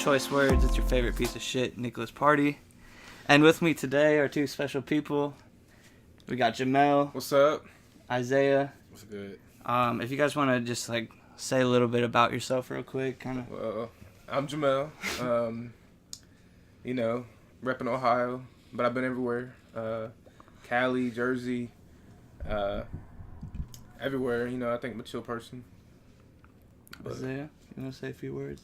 choice words. It's your favorite piece of shit, Nicholas Pardi. And with me today are two special people. We got Jomel. What's up? Isaiah. What's good? If you guys want to just like say a little bit about yourself real quick, kind of. Well, I'm Jomel. Repping Ohio, but I've been everywhere. Cali, Jersey, everywhere. I think I'm a chill person. But Isaiah, you want to say a few words?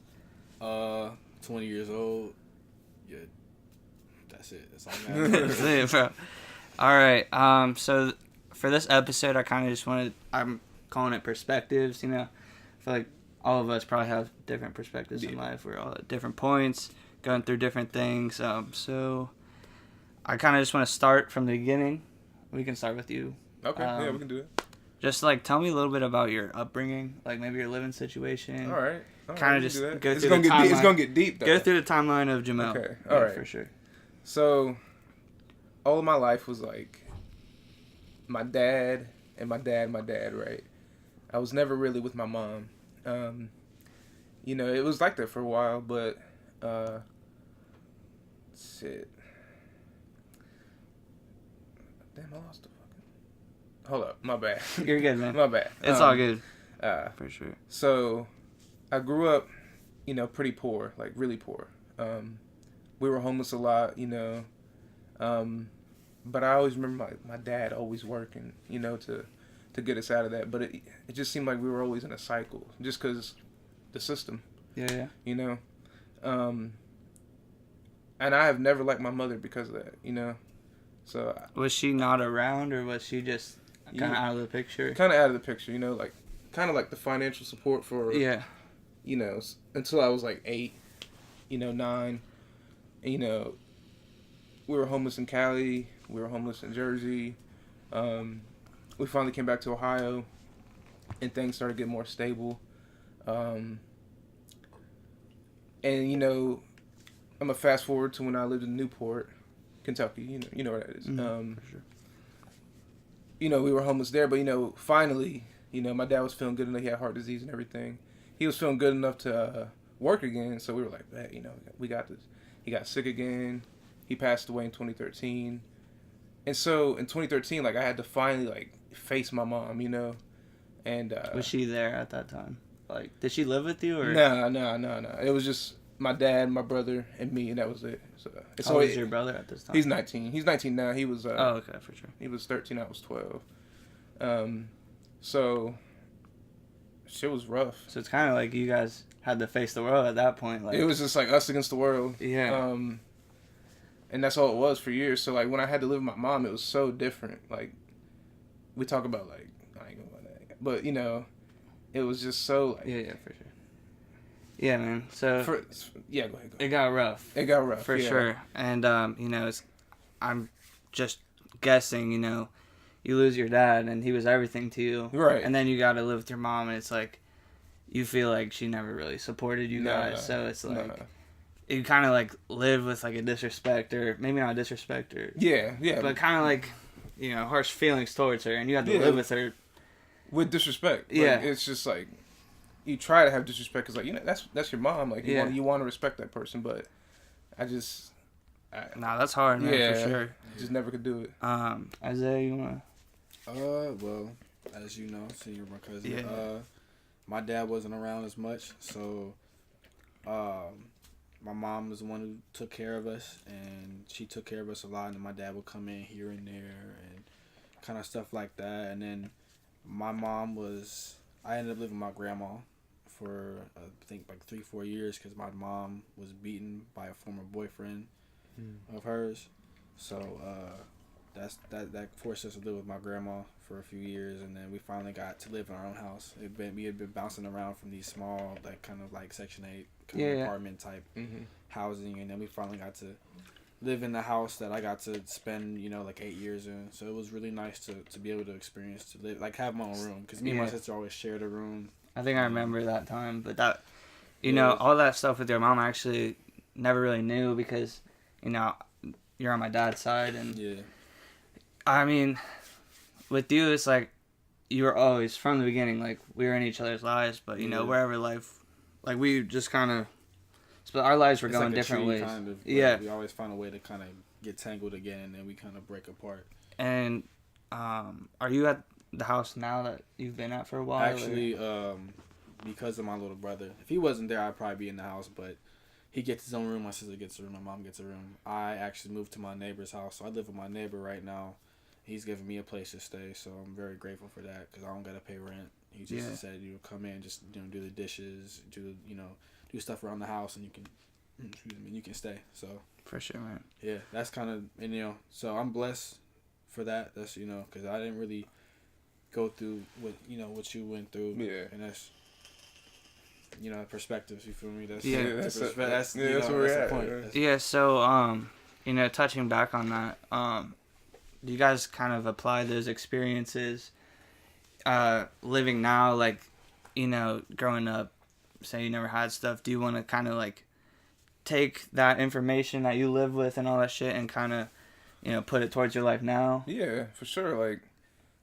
20 years old. Yeah, that's it. That's all That's it, bro. All right. So for this episode, I kind of just wanted. I'm calling it perspectives. I feel like all of us probably have different perspectives in life. We're all at different points, going through different things. So I kind of just want to start from the beginning. We can start with you. Okay. Yeah, we can do it. Just tell me a little bit about your upbringing, like maybe your living situation. All right. Kind of just go through it's the gonna get timeline. It's gonna get deep though. Go through the timeline of Jomel. Okay. All right. For sure. So, all of my life was like my dad and my dad, right? I was never really with my mom. It was like that for a while, but shit. Damn, I lost the fucking. Hold up, my bad. You're good, man. My bad. It's all good. For sure. So, I grew up, pretty poor, like really poor. We were homeless a lot, but I always remember my dad always working, to get us out of that. But it just seemed like we were always in a cycle, just because the system. Yeah. And I have never liked my mother because of that, So Was she not around, or was she just kind of out of the picture? Kind of out of the picture, kind of like the financial support for until I was like 8, 9. And, we were homeless in Cali. We were homeless in Jersey. We finally came back to Ohio, and things started getting more stable. And I'm gonna fast forward to when I lived in Newport, Kentucky. You know where that is. For sure. We were homeless there, but finally, my dad was feeling good enough. He had heart disease and everything. He was feeling good enough to work again. So we were like, hey, we got this. He got sick again. He passed away in 2013. And so in 2013, I had to finally face my mom, And Was she there at that time? Did she live with you, or? No. It was just my dad, my brother, and me, and that was it. So How old was your brother at this time? He's 19. He's 19 now. He was. Oh, okay, for sure. He was 13. I was 12. So shit was rough. So it's kind of like you guys had to face the world at that point. It was just like us against the world. Yeah. And that's all it was for years. So when I had to live with my mom, it was so different. We talk about I ain't gonna let that, but it was just so yeah, for sure. Yeah, man. So go ahead. It got rough. It got rough for sure. And I'm just guessing. You lose your dad, and he was everything to you, right? And then you got to live with your mom, and it's like you feel like she never really supported you guys. So it's you kind of live with a disrespect, or maybe not a disrespect, or but kind of harsh feelings towards her, and you have to live with her with disrespect. It's just you try to have disrespect because that's your mom. You want to respect that person, but that's hard, man, for sure. Just never could do it. Isaiah, you wanna? Well, as you know, seeing you're my cousin. Yeah. My dad wasn't around as much, so my mom was the one who took care of us, and she took care of us a lot. And my dad would come in here and there, and kind of stuff like that. And then my mom I ended up living with my grandma for I think 3-4 years because my mom was beaten by a former boyfriend of hers. So that forced us to live with my grandma for a few years, and then we finally got to live in our own house. We had been bouncing around from these small kind of Section 8 kind of apartment type housing, and then we finally got to live in the house that I got to spend 8 years in. So it was really nice to be able to experience to live have my own room, because me and my sister always shared a room. I think I remember that time, but that all that stuff with your mom I actually never really knew, because you're on my dad's side, and I mean, with you it's you were always from the beginning we were in each other's lives, but wherever life we just kind of but our lives were It's going like a different tree, ways. kind of, but Yeah. we always find a way to kind of get tangled again, and then we kind of break apart. And are you at the house now that you've been at for a while? Actually, because of my little brother, if he wasn't there, I'd probably be in the house, but he gets his own room, my sister gets a room, my mom gets a room. I actually moved to my neighbor's house, so I live with my neighbor right now. He's giving me a place to stay, so I'm very grateful for that because I don't gotta pay rent. He just said, come in, just do the dishes, do stuff around the house, and you can stay. So for sure, man. Yeah, that's kind of, and so I'm blessed for that. That's because I didn't really go through what you went through. Yeah, and that's perspectives. You feel me? That's that's that's where we're at. Point. Yeah. So touching back on that, do you guys kind of apply those experiences living now, like growing up, say you never had stuff, do you want to kind of like take that information that you live with and all that shit and kind of put it towards your life now? Yeah, for sure. Like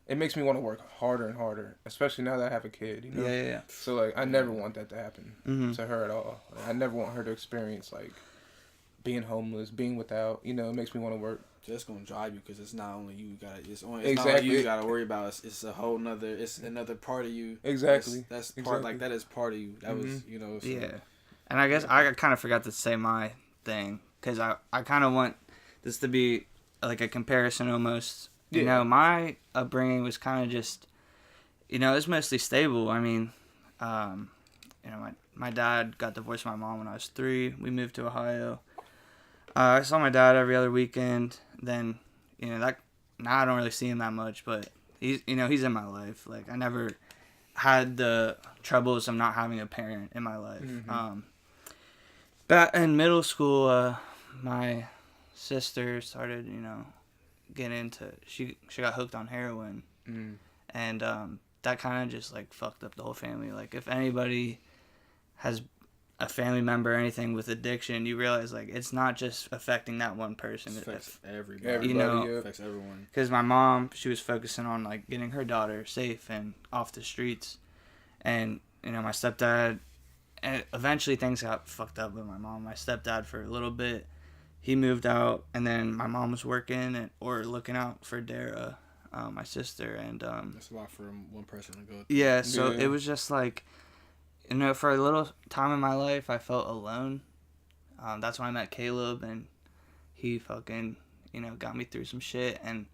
it makes me want to work harder and harder, especially now that I have a kid, Yeah. So like I never want that to happen to her at all. Like, I never want her to experience like being homeless, being without. It makes me want to work. Just gonna drive you because it's not only you got it's exactly. not like you got to worry about. It's a whole nother. It's another part of you. Exactly. That's part like that is part of you. That was So. Yeah, and I guess I kind of forgot to say my thing because I kind of want this to be like a comparison almost. Yeah. My upbringing was kind of just it was mostly stable. I mean, my dad got divorced from my mom when I was 3. We moved to Ohio. I saw my dad every other weekend. Then, that now I don't really see him that much, but he's in my life. Like I never had the troubles of not having a parent in my life. But in middle school, my sister started, getting into she got hooked on heroin, and that kind of just like fucked up the whole family. Like if anybody has a family member or anything with addiction, you realize like it's not just affecting that one person. It affects everybody. It affects everyone. Because my mom, she was focusing on like getting her daughter safe and off the streets, and my stepdad. And eventually things got fucked up with my mom. My stepdad for a little bit, he moved out, and then my mom was working or looking out for Dara, my sister, and that's a lot for one person to go through. Yeah, so it was just like. For a little time in my life, I felt alone. That's when I met Caleb, and he fucking, got me through some shit. And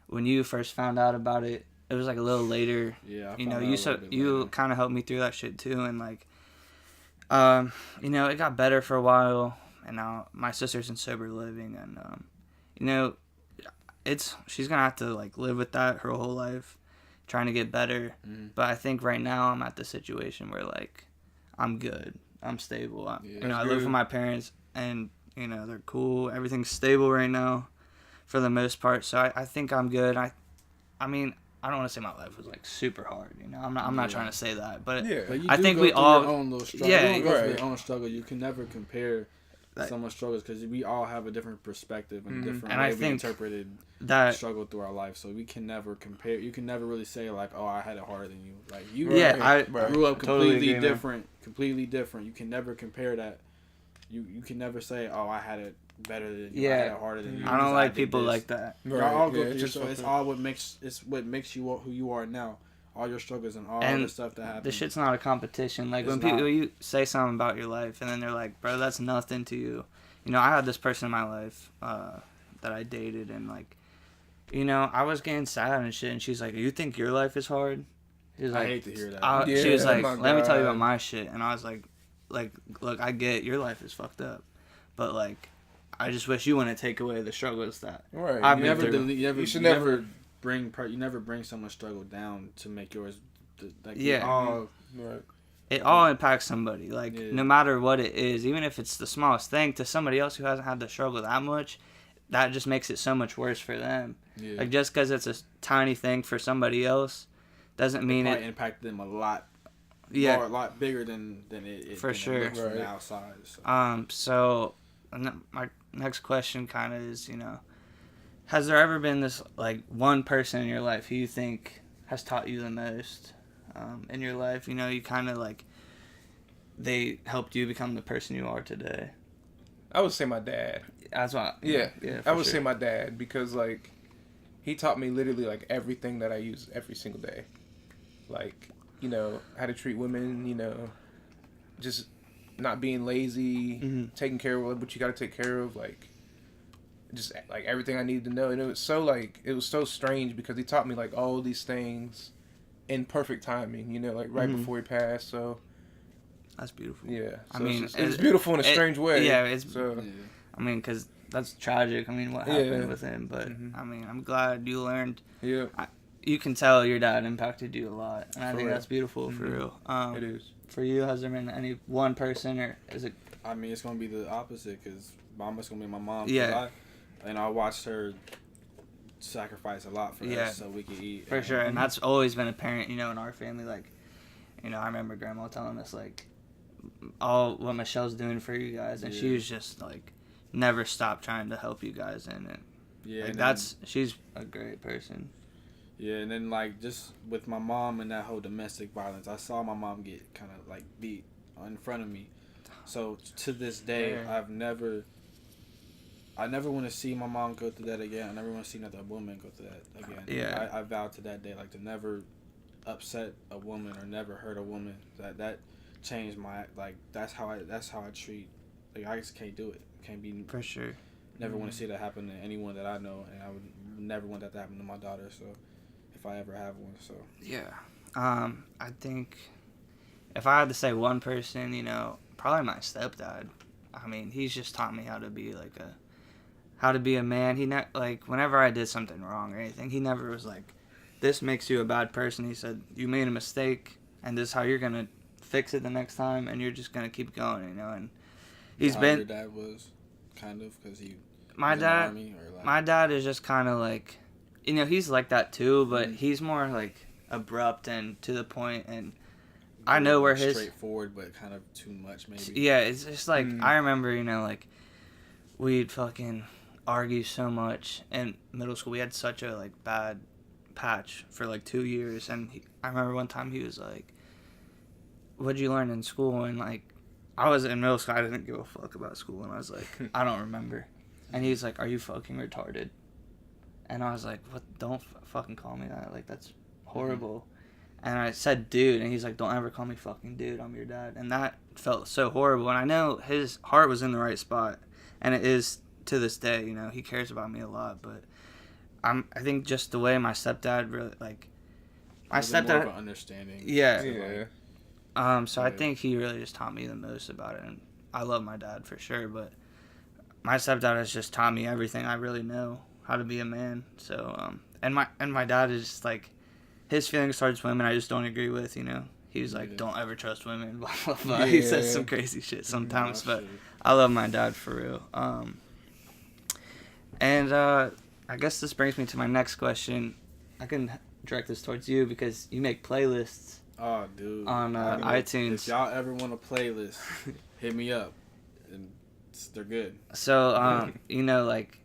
when you first found out about it, it was like a little later. Yeah, you kind of helped me through that shit too, and like, it got better for a while, and now my sister's in sober living, and she's gonna have to like live with that her whole life. Trying to get better, but I think right now I'm at the situation where like I'm good, I'm stable. I live with my parents, and they're cool. Everything's stable right now, for the most part. So I think I'm good. I mean I don't want to say my life was like super hard. I'm not trying to say that, but I think we all your own little struggle. Your own struggle. You can never compare someone's struggles because we all have a different perspective and different and way I we think interpreted that struggle through our life. So we can never compare. You can never really say like, "Oh, I had it harder than you." Like you, I grew up totally completely different. You can never compare that. You can never say, "Oh, I had it better than you. I had it harder than you." I don't like people like that. Right. All go through so it's all what makes you who you are now. All your struggles and all the stuff that happened. This shit's not a competition. Like when people you say something about your life and then they're like, "Bro, that's nothing to you." I had this person in my life that I dated, and like, I was getting sad and shit, and she's like, "You think your life is hard?" She's like, I hate to hear that. She was like, "Let me tell you about my shit," and I was like, look, I get your life is fucked up, but like, I just wish you wouldn't take away the struggles that I've been through. You never bring someone's struggle down to make yours. Like, It all impacts somebody, no matter what it is, even if it's the smallest thing, to somebody else who hasn't had the struggle that much, that just makes it so much worse for them. Yeah. Like, just because it's a tiny thing for somebody else, doesn't mean it impacted them a lot. More, a lot bigger than it for sure. It looks from the outside. So my next question kind of is, has there ever been this like one person in your life who you think has taught you the most? In your life, you kind of like, they helped you become the person you are today? I would say my dad. That's what. Yeah, I would sure. say my dad, because like he taught me literally like everything that I use every single day, like, you know, how to treat women, you know, just not being lazy, taking care of what you got to take care of, like just like everything I needed to know. And it was so strange because he taught me like all these things in perfect timing, you know, like right before he passed. So that's beautiful. yeah, so I mean, it's beautiful in a strange way. Yeah, it's. So, I mean, because that's tragic. I mean, what happened with him, but I mean, I'm glad you learned. Yeah, you can tell your dad impacted you a lot, and I think real. that's beautiful for real. It is. For you, has there been any one person, or is it? I mean, it's gonna be the opposite, because mama's gonna be my mom. Yeah. I watched her sacrifice a lot for us so we could eat. For sure, and that's always been apparent, you know, in our family. Like, you know, I remember Grandma telling us like all what Michelle's doing for you guys, and she was just like never stopped trying to help you guys, and like, she's a great person. Yeah, and then like just with my mom and that whole domestic violence, I saw my mom get kind of like beat in front of me. So to this day, I never want to see my mom go through that again. I never want to see another woman go through that again. Yeah. I vowed to that day, like, to never upset a woman or never hurt a woman. That changed my, like, that's how I treat. Like, I just can't do it. Can't be. For sure. Never want to see that happen to anyone that I know, and I would never want that to happen to my daughter. So, if I ever have one, so. Yeah. I think if I had to say one person, you know, probably my stepdad. I mean, he's just taught me how to be a man. He like whenever I did something wrong or anything, he never was like, "This makes you a bad person." He said, "You made a mistake, and this is how you're gonna fix it the next time, and you're just gonna keep going," you know. And he's been. Your dad was, kind of, because he. My dad. In the army, or like... My dad is just kind of like, you know, he's like that too, but he's more like abrupt and to the point, and I know where his straightforward, but kind of too much maybe. Yeah, it's just like I remember, you know, like we'd fucking argue so much in middle school. We had such a like bad patch for like 2 years, and I remember one time he was like, "What'd you learn in school?" And like I was in middle school, I didn't give a fuck about school, and I was like, "I don't remember." And he's like, "Are you fucking retarded?" And I was like, "What? Don't fucking call me that. Like that's horrible." And I said, "Dude," and he's like, "Don't ever call me fucking dude. I'm your dad." And that felt so horrible. And I know his heart was in the right spot, and it is to this day. You know, he cares about me a lot. But I think just the way my stepdad really like my stepdad more of an understanding. Yeah. So I think he really just taught me the most about it, and I love my dad for sure. But my stepdad has just taught me everything I really know how to be a man. So and my dad is just like. His feelings towards women, I just don't agree with, you know. He was like, "Don't ever trust women," blah, blah, blah. He says some crazy shit sometimes, but I love my dad for real. And I guess this brings me to my next question. I can direct this towards you because you make playlists on iTunes. If y'all ever want a playlist, hit me up. And they're good. So, you know, like,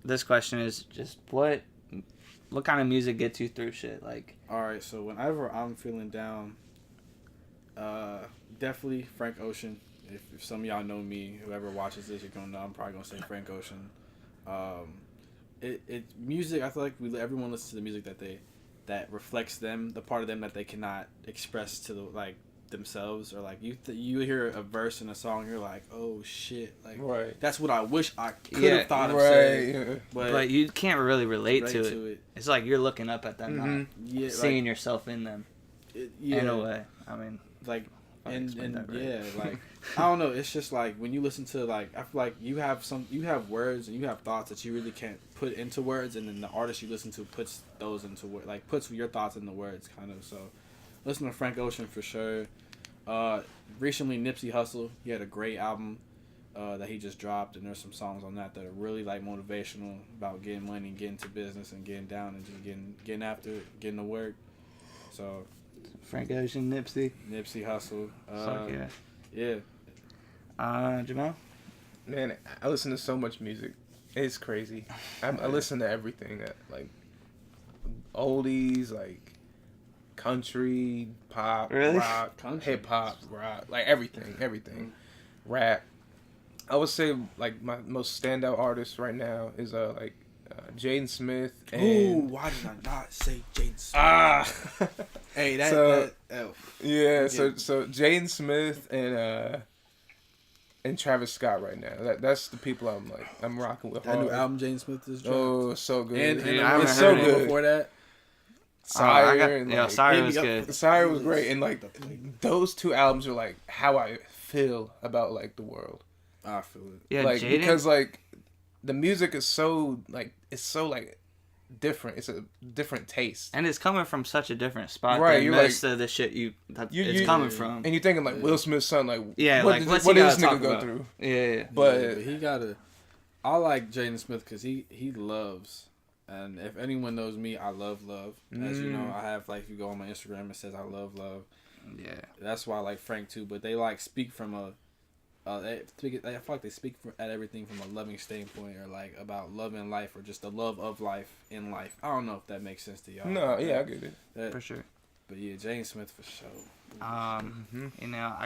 this question is just what kind of music gets you through shit? Like, alright, so whenever I'm feeling down, definitely Frank Ocean. If some of y'all know me, whoever watches this, you're gonna know I'm probably gonna say Frank Ocean. Music, I feel like everyone listens to the music that reflects them, the part of them that they cannot express to themselves, or like you hear a verse in a song, you're like, oh shit, like that's what I wish I could have thought of saying, but you can't really relate to it. It's like you're looking up at them, not seeing yourself in them. In a way, I mean, like, and like I don't know. It's just like when you listen to like I feel like you have words and you have thoughts that you really can't put into words, and then the artist you listen to puts those into words, like puts your thoughts into words, kind of. So, listen to Frank Ocean for sure. Recently Nipsey Hussle, he had a great album that he just dropped, and there's some songs on that are really like motivational about getting money, getting to business, and getting down and just getting after it, getting to work. So Frank Ocean, Nipsey Hussle. Fuck yeah. Yeah. Jomel? Man, I listen to so much music. It's crazy. I listen to everything, like oldies, like country, pop, Really? rock, hip hop, rock, like everything, rap. I would say like my most standout artist right now is like Jaden Smith. And Ooh, why did I not say Jaden Smith? Hey, yeah. So Jaden Smith and Travis Scott right now. That's the people I'm rocking with. That new album Jaden Smith is dropped. Oh, so good. And it's so good. Before that, Sire. Sire was good. Sire was great, and like those two albums are like how I feel about like the world. I feel it. Yeah, like Jaden, because like the music is so like different. It's a different taste, and it's coming from such a different spot. Right, than you're most of the shit it's coming from. and you're thinking like Will Smith's son, like what's what he did this gotta nigga talk go about? through? Yeah. But he gotta. I like Jaden Smith because he loves. And if anyone knows me, I love love. As you know, I have like if you go on my Instagram, it says I love love. Yeah. That's why I like Frank too. But they like speak from a. I feel like they speak at everything from a loving standpoint, or like about love in life, or just the love of life in life. I don't know if that makes sense to y'all. No, yeah, I get it. For sure. But yeah, Jaden Smith for sure. You know,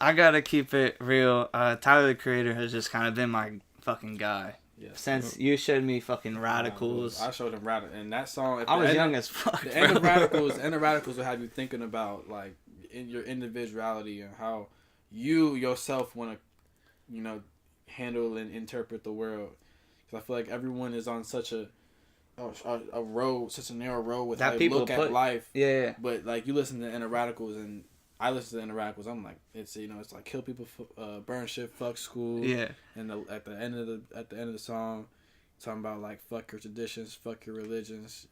I gotta keep it real. Tyler the Creator has just kind of been my fucking guy. Yes. Since you showed me fucking Radicals. I showed him Radicals, and that song. I was young as fuck. The end of Radicals will have you thinking about like in your individuality and how you yourself want to, handle and interpret the world. Because I feel like everyone is on such a road, such a narrow road with how they look at life. Yeah. But like you listen to End Radicals, and I listen to End Radicals. I'm like, it's like kill people, burn shit, fuck school. Yeah. And at the end of the song, talking about like fuck your traditions, fuck your religions.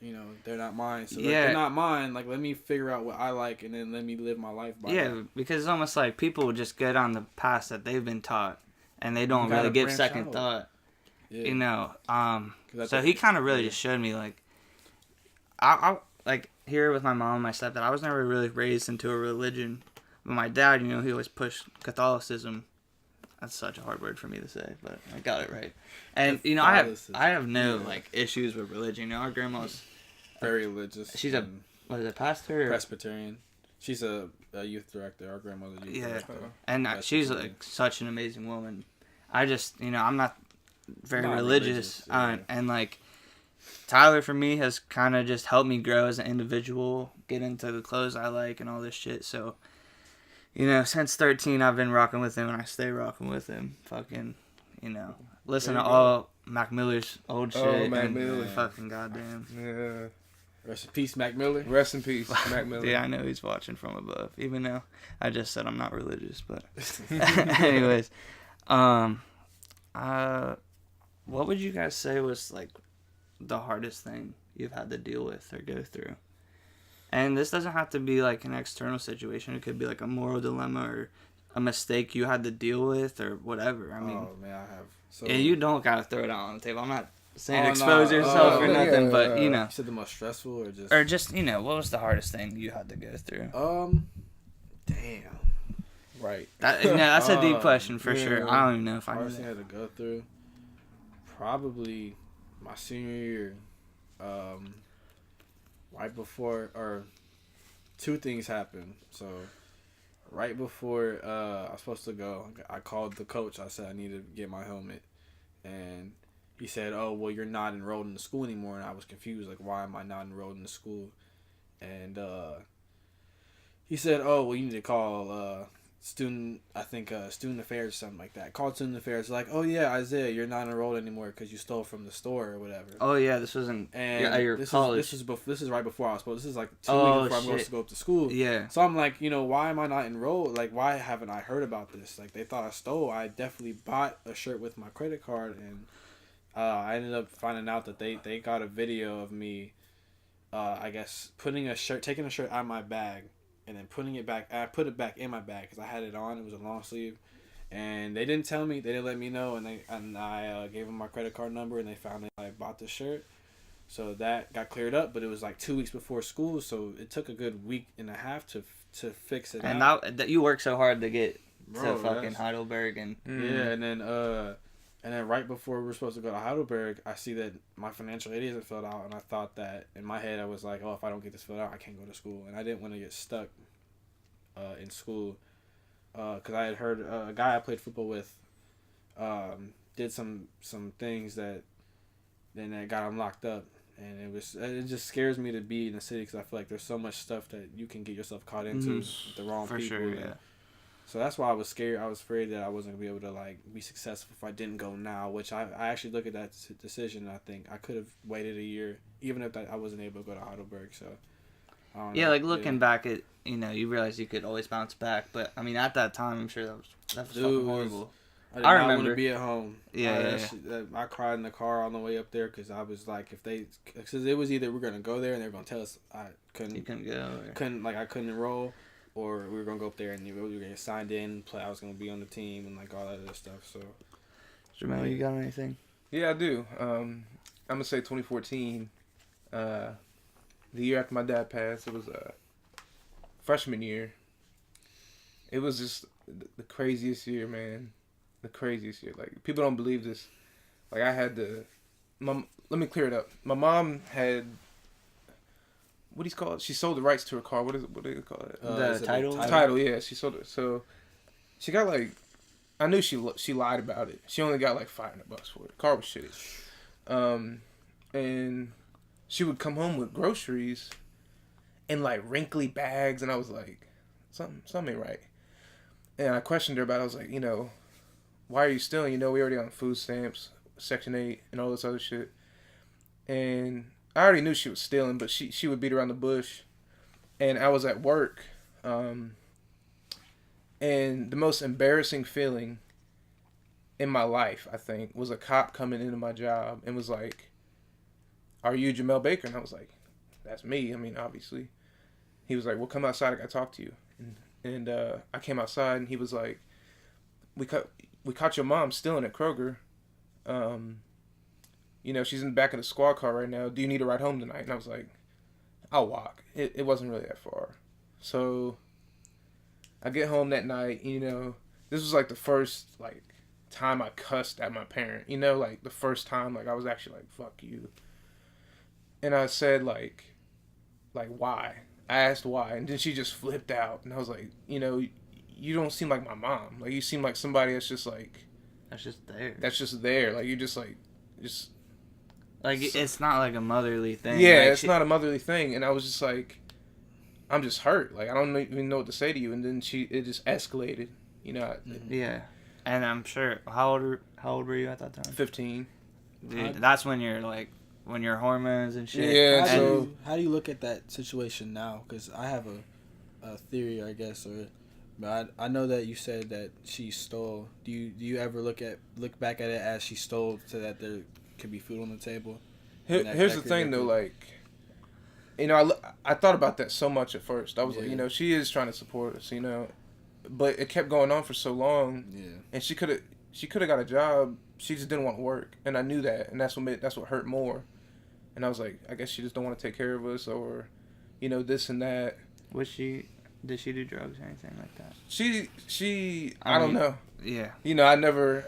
They're not mine. So they're not mine. Like let me figure out what I like, and then let me live my life by that. Because it's almost like people just get on the path that they've been taught, and they don't really give second thought. Yeah. So he kind of really just showed me like, I like here with my mom and my stepdad. I was never really raised into a religion, but my dad, he always pushed Catholicism. That's such a hard word for me to say, but I got it right. And I have no like issues with religion. Our grandma's very religious. She's a pastor? Or? Presbyterian. She's a youth director. Our grandmother's youth director. And she's like such an amazing woman. I just I'm not very religious. And like Tyler for me has kind of just helped me grow as an individual, get into the clothes I like and all this shit. So. Since 13, I've been rocking with him, and I stay rocking with him. Fucking, listen to all Mac Miller's old shit. Oh, Mac Miller. Fucking goddamn. Yeah. Rest in peace, Mac Miller. Rest in peace, Mac Miller. Yeah, I know he's watching from above, even though I just said I'm not religious. But, anyways, what would you guys say was like the hardest thing you've had to deal with or go through? And this doesn't have to be like an external situation. It could be like a moral dilemma or a mistake you had to deal with or whatever. I mean, I have. So, and you don't gotta throw it out on the table. I'm not saying expose yourself or nothing, but You said the most stressful or just what was the hardest thing you had to go through? Damn. Right. That's a deep question for sure. I don't even know if I know. Hardest thing I had to go through. Probably my senior year. Right before, or two things happened. So, right before I was supposed to go, I called the coach. I said I need to get my helmet. And he said, oh, well, you're not enrolled in the school anymore. And I was confused, like, why am I not enrolled in the school? And he said, oh, well, you need to call student affairs or something like that. Called student affairs, like, oh yeah, Isaiah, you're not enrolled anymore because you stole from the store or whatever. Oh yeah, this wasn't your college. This is right before I was supposed. This is like 2 weeks before I'm supposed to go up to school. Yeah. So I'm like, why am I not enrolled? Like, why haven't I heard about this? Like, they thought I stole. I definitely bought a shirt with my credit card, and I ended up finding out that they got a video of me, I guess, taking a shirt out of my bag. And then putting it back, I put it back in my bag because I had it on. It was a long sleeve, and they didn't tell me. They didn't let me know, and I gave them my credit card number, and they found that I bought the shirt, so that got cleared up. But it was like 2 weeks before school, so it took a good week and a half to fix it. And that you worked so hard to get to fucking Heidelberg, and yeah, and then And then right before we were supposed to go to Heidelberg, I see that my financial aid isn't filled out, and I thought that in my head I was like, oh, if I don't get this filled out, I can't go to school, and I didn't want to get stuck in school because I had heard a guy I played football with did some things that got him locked up, and it just scares me to be in the city because I feel like there's so much stuff that you can get yourself caught into with the wrong For people. sure, yeah. So that's why I was scared. I was afraid that I wasn't gonna be able to like be successful if I didn't go now. Which I actually look at that decision and I think I could have waited a year, even if I wasn't able to go to Heidelberg. So I don't Yeah, know. like looking back at you realize you could always bounce back. But I mean, at that time, I'm sure that was Dude, fucking horrible. I did I not want remember. to be at home. Yeah, I cried in the car on the way up there because I was like, because it was either we're gonna go there and they're gonna tell us I You couldn't go. Or... I couldn't enroll, or we were gonna go up there and we were gonna get signed in, play. I was gonna be on the team and like all that other stuff. So, Jomel, you got anything? Yeah, I do. I'm gonna say 2014, the year after my dad passed. It was freshman year. It was just the craziest year, man. The craziest year. Like, people don't believe this. Like, I had to... let me clear it up. My mom had... What do you call it? She sold the rights to her car. What do you call it? The title? Title, yeah. She sold it. So, she got, like... I knew she lied about it. She only got, like, $500 for it. The car was shitty. And she would come home with groceries in, like, wrinkly bags. And I was like, something ain't right. And I questioned her about it. I was like, why are you stealing? We already on food stamps, Section 8, and all this other shit. And I already knew she was stealing, but she would beat around the bush. And I was at work. And the most embarrassing feeling in my life, I think, was a cop coming into my job and was like, "Are you Jomel Baker?" And I was like, "That's me. I mean, obviously." He was like, "Well, come outside. I got to talk to you." And I came outside, and he was like, We caught your mom stealing at Kroger. She's in the back of the squad car right now. Do you need a ride home tonight?" And I was like, "I'll walk." It wasn't really that far. So I get home that night. This was like the first like time I cussed at my parent. Like the first time like I was actually like, "Fuck you." And I said like why? I asked why, and then she just flipped out, and I was like, you don't seem like my mom. Like, you seem like somebody that's just like... That's just there. That's just there. Like, you just like... It's not like a motherly thing. Yeah, like, it's not a motherly thing. And I was just like... I'm just hurt. Like, I don't even know what to say to you. And then it just escalated. Yeah. And I'm sure... How old were you at that time? 15. Dude, that's when you're like... When your hormones and shit. Yeah, how do you look at that situation now? Because I have a theory, I guess, but I know that you said that she stole. Do you ever look back at it as she stole so that there could be food on the table? Here's the thing, though. Like, I thought about that so much at first. I was like, she is trying to support us, but it kept going on for so long. Yeah. And she could have got a job. She just didn't want to work, and I knew that, and that's what hurt more. And I was like, I guess she just don't want to take care of us, or, this and that. Did she do drugs or anything like that? I don't know. Yeah. I never.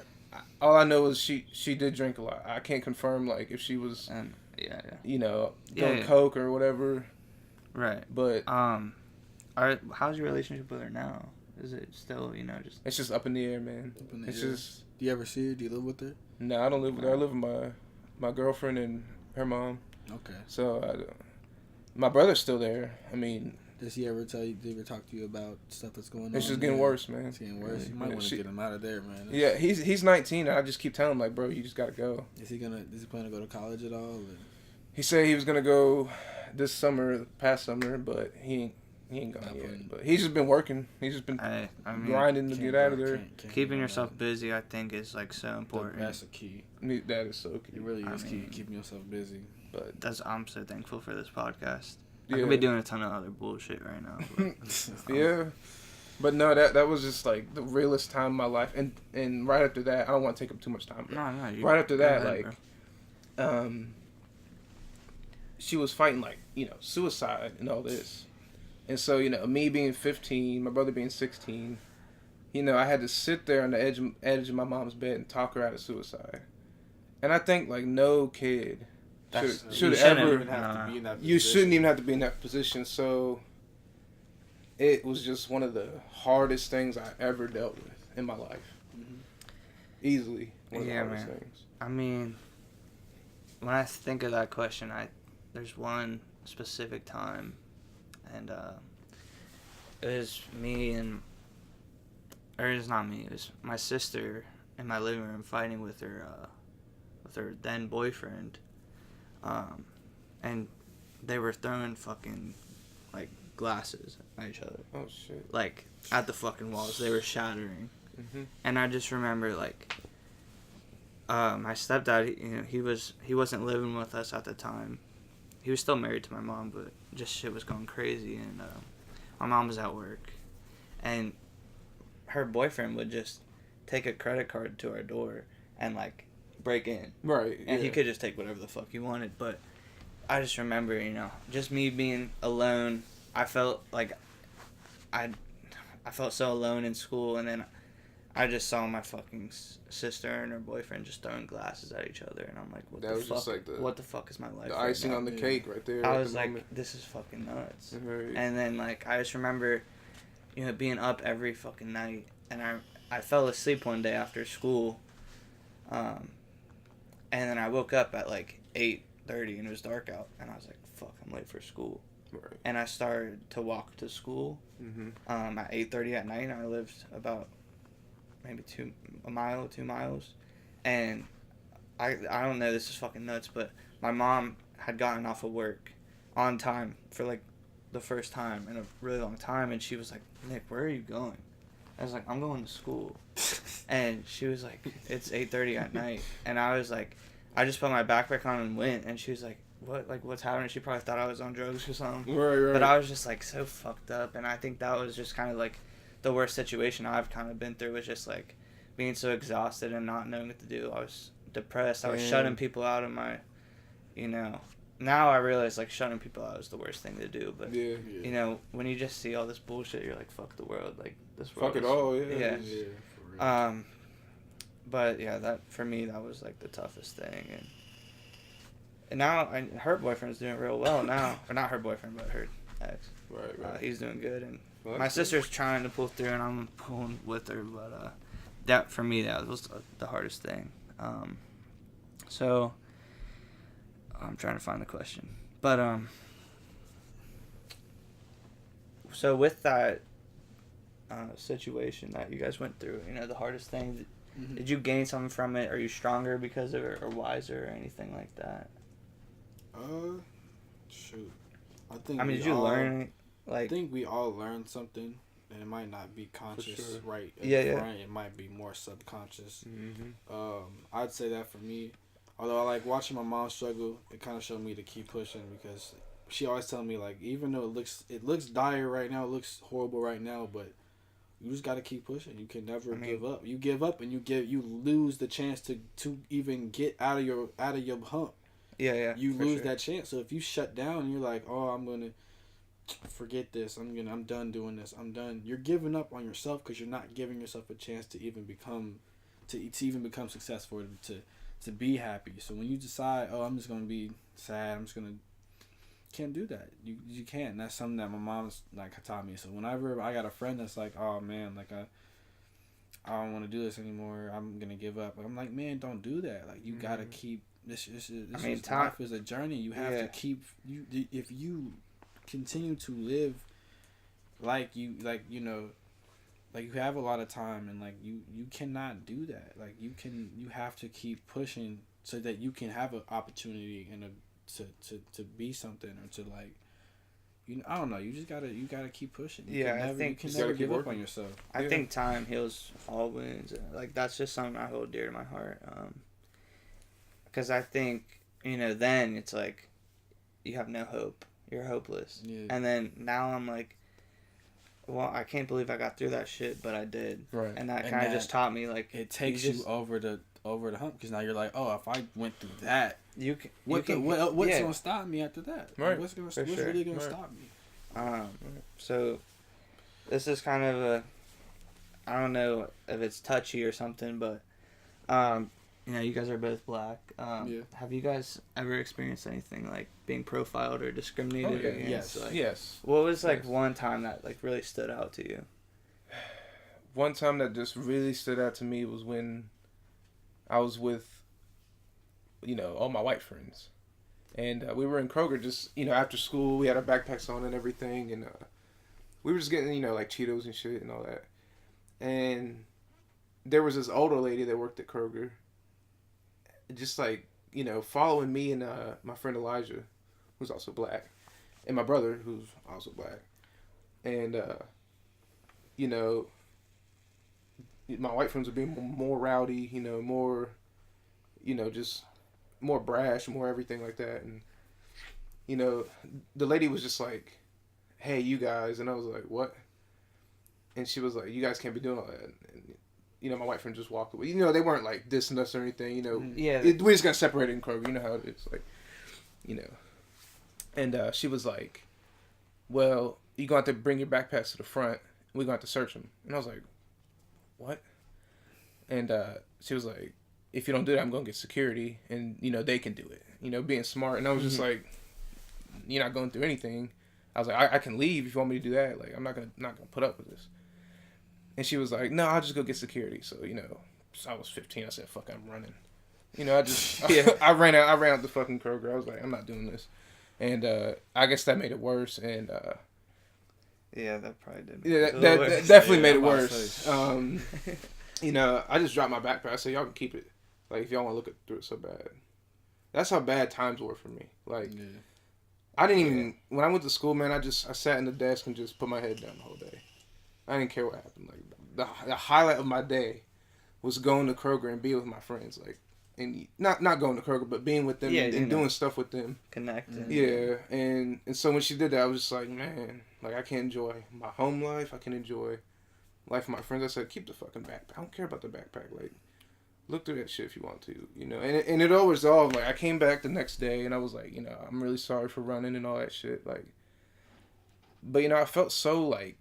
All I know is she did drink a lot. I can't confirm like if she was. Doing coke or whatever. Right. But how's your relationship with her now? Is it still just? It's just up in the air, man. Just. Do you ever see her? Do you live with her? No, I don't live with her. I live with my girlfriend and her mom. Okay. So my brother's still there. I mean. Does he ever talk to you about stuff that's going on? It's just getting worse, man. It's getting worse. You might want to get him out of there, man. Yeah, he's 19. And I just keep telling him like, bro, you just gotta go. Is he planning to go to college at all? Or? He said he was gonna go this past summer, but he ain't gone yet. But he's just been working. He's just been grinding to get out of there. Keeping yourself busy, I think, is like so important. That's a key. That is so key. It really is key. Keeping yourself busy. But I'm so thankful for this podcast. I could be doing a ton of other bullshit right now. But, yeah. But no, that was just like the realest time of my life. And right after that, I don't want to take up too much time. No. Right after that, she was fighting like, suicide and all this. And so, me being 15, my brother being 16, you know, I had to sit there on the edge of my mom's bed and talk her out of suicide. And I think, like, no kid should ever... You shouldn't even have to be in that position. So it was just one of the hardest things I ever dealt with in my life. Mm-hmm. Easily one of the hardest things. I mean, when I think of that question, there's one specific time, and it was me and... Or it was not me. It was my sister in my living room fighting with her then boyfriend, and they were throwing fucking like glasses at each other. Oh shit! Like at the fucking walls, they were shattering. Mm-hmm. And I just remember like, my stepdad. He wasn't living with us at the time. He was still married to my mom, but just shit was going crazy, and my mom was at work, and her boyfriend would just take a credit card to our door and like break in. Right. And he could just take whatever the fuck he wanted. But I just remember, just me being alone. I felt like I felt so alone in school, and then I just saw my fucking sister and her boyfriend just throwing glasses at each other, and I'm like, what the fuck? Just like what the fuck is my life? The icing on the cake right there. I was like, this is fucking nuts. Right. And then like I just remember, being up every fucking night, and I fell asleep one day after school, and then I woke up at like 8:30 and it was dark out, and I was like, fuck, I'm late for school. Right. And I started to walk to school, at 8:30 at night, and I lived about maybe 2 miles, and I don't know, this is fucking nuts, but my mom had gotten off of work on time for like the first time in a really long time, and she was like, Nick, where are you going? I was like, I'm going to school. And she was like, it's 8:30 at night. And I was like, I just put my backpack on and went, and she was like, what, like, what's happening? She probably thought I was on drugs or something. Right. But I was just like so fucked up, and I think that was just kind of like the worst situation I've kind of been through, was just like being so exhausted and not knowing what to do. I was depressed. I was shutting people out of my, now I realize like shutting people out is the worst thing to do, but when you just see all this bullshit, you're like, fuck the world, like this world. Fuck it all, yeah. But yeah, that for me, that was like the toughest thing, and now her boyfriend's doing real well now, or not her boyfriend, but her ex. Right. He's doing good, and my sister's trying to pull through, and I'm pulling with her, but that for me, that was the hardest thing. So I'm trying to find the question, but so with that situation that you guys went through, the hardest thing, did you gain something from it? Are you stronger because of it, or wiser, or anything like that? Shoot, did you learn? Like, I think we all learned something, and it might not be conscious, right? Front. It might be more subconscious. I'd say that for me. Although I like watching my mom struggle, it kind of showed me to keep pushing, because she always telling me, like, even though it looks dire right now, it looks horrible right now, but you just gotta keep pushing. You can never give up. You give up and you lose the chance to even get out of your hump. Yeah. You lose that chance. So if you shut down and you're like, oh, I'm gonna forget this. I'm done doing this. I'm done. You're giving up on yourself, because you're not giving yourself a chance to even become successful, to be happy. So when you decide, oh, I'm just gonna be sad, can't do that. You can't. And that's something that my mom's like taught me. So whenever I got a friend that's like, oh man, like I don't want to do this anymore, I'm gonna give up. Like, I'm like, man, don't do that. Like, you gotta keep this. Life is a journey. You have to keep if you continue to live like you have a lot of time, and like you cannot do that. Like, you have to keep pushing so that you can have an opportunity and to be something, or to like, I don't know, you gotta keep pushing. You can never give up on yourself. I think time heals all wounds. Like, that's just something I hold dear to my heart. Because I think, then it's like you have no hope. You're hopeless. Yeah. And then now I'm like, well, I can't believe I got through that shit, but I did. Right. And that kind of just taught me, like, it takes you over the hump, because now you're like, oh, if I went through that, what's gonna stop me after that? Right. What's really gonna stop me? So this is kind of I don't know if it's touchy or something, but you guys are both black. Yeah. Have you guys ever experienced anything like being profiled or discriminated against? Yes. Like, Yes. What was like one time that like really stood out to you? One time that just really stood out to me was when I was with, all my white friends. And we were in Kroger just, after school. We had our backpacks on and everything. And we were just getting, like Cheetos and shit and all that. And there was this older lady that worked at Kroger. Just like, following me and my friend Elijah, who's also black. And my brother, who's also black. And, my white friends were being more rowdy, more, just more brash, more everything like that. And, the lady was just like, hey, you guys. And I was like, what? And she was like, you guys can't be doing all that. And, my white friend just walked away. They weren't like dissing us or anything, Yeah. We just got separated in Kroger. You know how it is. Like, And she was like, well, you're going to have to bring your backpacks to the front. We're going to have to search them. And I was like, what? And she was like, if you don't do that, I'm going to get security. And, they can do it. Being smart. And I was just like, you're not going through anything. I was like, I can leave if you want me to do that. Like, I'm not gonna put up with this. And she was like, no, I'll just go get security. So, so I was 15. I said, fuck, I'm running. I just, I ran out the fucking Kroger. I was like, I'm not doing this. And I guess that made it worse. And yeah, that probably did. Yeah, that definitely made it worse. I just dropped my backpack. I said, y'all can keep it. Like, if y'all want to look through it so bad. That's how bad times were for me. Like, I didn't even, when I went to school, man, I sat in the desk and just put my head down the whole day. I didn't care what happened. Like, the highlight of my day was going to Kroger and being with my friends. Like, and not going to Kroger, but being with them and doing stuff with them. Connecting. Yeah, and so when she did that, I was just like, man, like, I can't enjoy my home life. I can enjoy life with my friends. I said, keep the fucking backpack. I don't care about the backpack. Like, look through that shit if you want to, And it all resolved. Like, I came back the next day, and I was like, I'm really sorry for running and all that shit. Like, but, I felt so, like,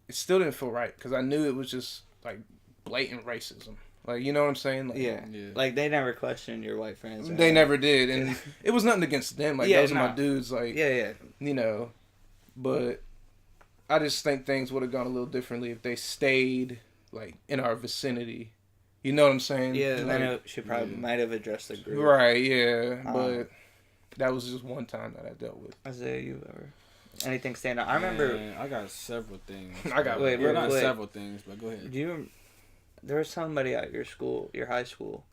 it still didn't feel right, because I knew it was just, like, blatant racism. Like, you know what I'm saying? Like, yeah. Like, they never questioned your white friends. Right? They never did. And it was nothing against them. Like, those are my dudes. Like, But I just think things would have gone a little differently if they stayed, like, in our vicinity. You know what I'm saying? Yeah, like, then she probably might have addressed the group. Right, yeah. But that was just one time that I dealt with. Isaiah, you ever... Anything stand out? I remember... I got several things. Not several things, but go ahead. There was somebody at your school, your high school,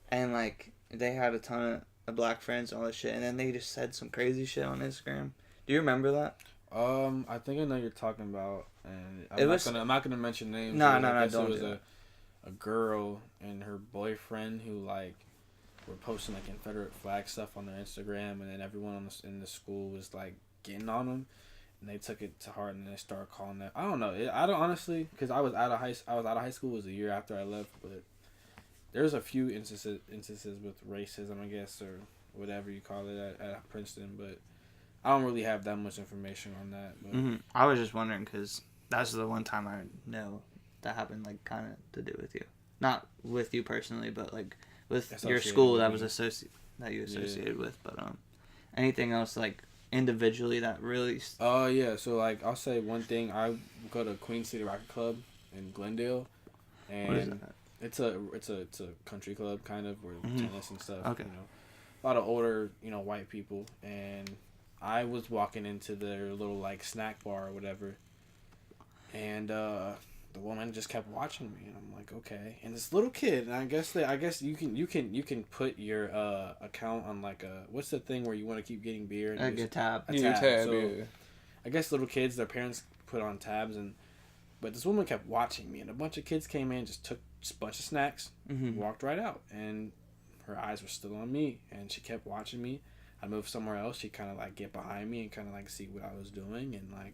and, like, they had a ton of black friends and all this shit, and then they just said some crazy shit on Instagram. Do you remember that? I think I know you're talking about, and I'm not gonna mention names. No, don't. It was a girl and her boyfriend who, like, were posting, like, Confederate flag stuff on their Instagram, and then everyone in the school was, like, getting on them, and they took it to heart, and they started calling that. I don't know. I don't honestly, because I was out of high school. It was a year after I left, but there's a few instances with racism, I guess, or whatever you call it at Princeton, but I don't really have that much information on that. But. I was just wondering, because that's the one time I know that happened, like, kind of to do with you. Not with you personally, but, like, with your school that was you associated with. But anything else, like, individually that really... yeah, so, like, I'll say one thing. I go to Queen City Rocket Club in Glendale, and what is that? It's a country club, kind of, where tennis and stuff. Okay. A lot of older, white people, and I was walking into their little, like, snack bar or whatever, and the woman just kept watching me, and I'm like, okay. And this little kid, and I guess you can put your account on, like, what's the thing where you want to keep getting beer? And a tab. A tab. So, I guess little kids, their parents put on tabs, but this woman kept watching me, and a bunch of kids came in, just took a bunch of snacks, walked right out, and her eyes were still on me, and she kept watching me. I moved somewhere else, she'd kind of, like, get behind me and kind of, like, see what I was doing, and, like,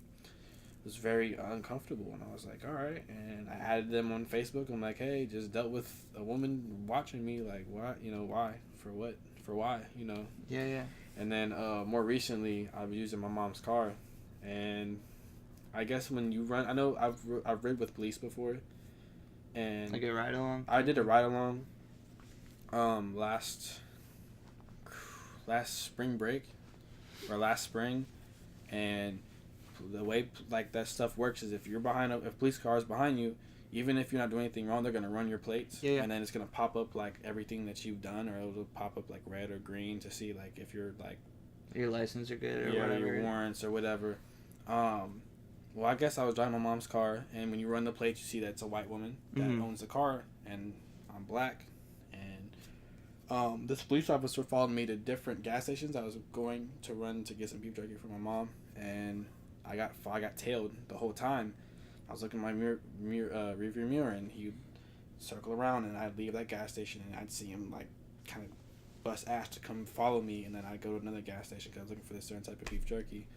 was very uncomfortable, and I was like, all right, and I added them on Facebook. I'm like, hey, just dealt with a woman watching me, like, why, why, for what, for why, Yeah. And then more recently, I was using my mom's car, and I guess when you run, I know I've ridden with police before, And Like a ride along. I did a ride along. Last spring break, or last spring, and the way like that stuff works is if you're behind if a police car is behind you, even if you're not doing anything wrong, they're gonna run your plates, and then it's gonna pop up like everything that you've done, or it'll pop up like red or green to see like if you're like your license are good or whatever, your warrants or whatever. Well, I guess I was driving my mom's car, and when you run the plates, you see that it's a white woman that owns the car, and I'm black. This police officer followed me to different gas stations. I was going to run to get some beef jerky for my mom, and I got tailed the whole time. I was looking in my rearview mirror, and he'd circle around, and I'd leave that gas station, and I'd see him like kind of bust ass to come follow me, and then I'd go to another gas station because I was looking for this certain type of beef jerky.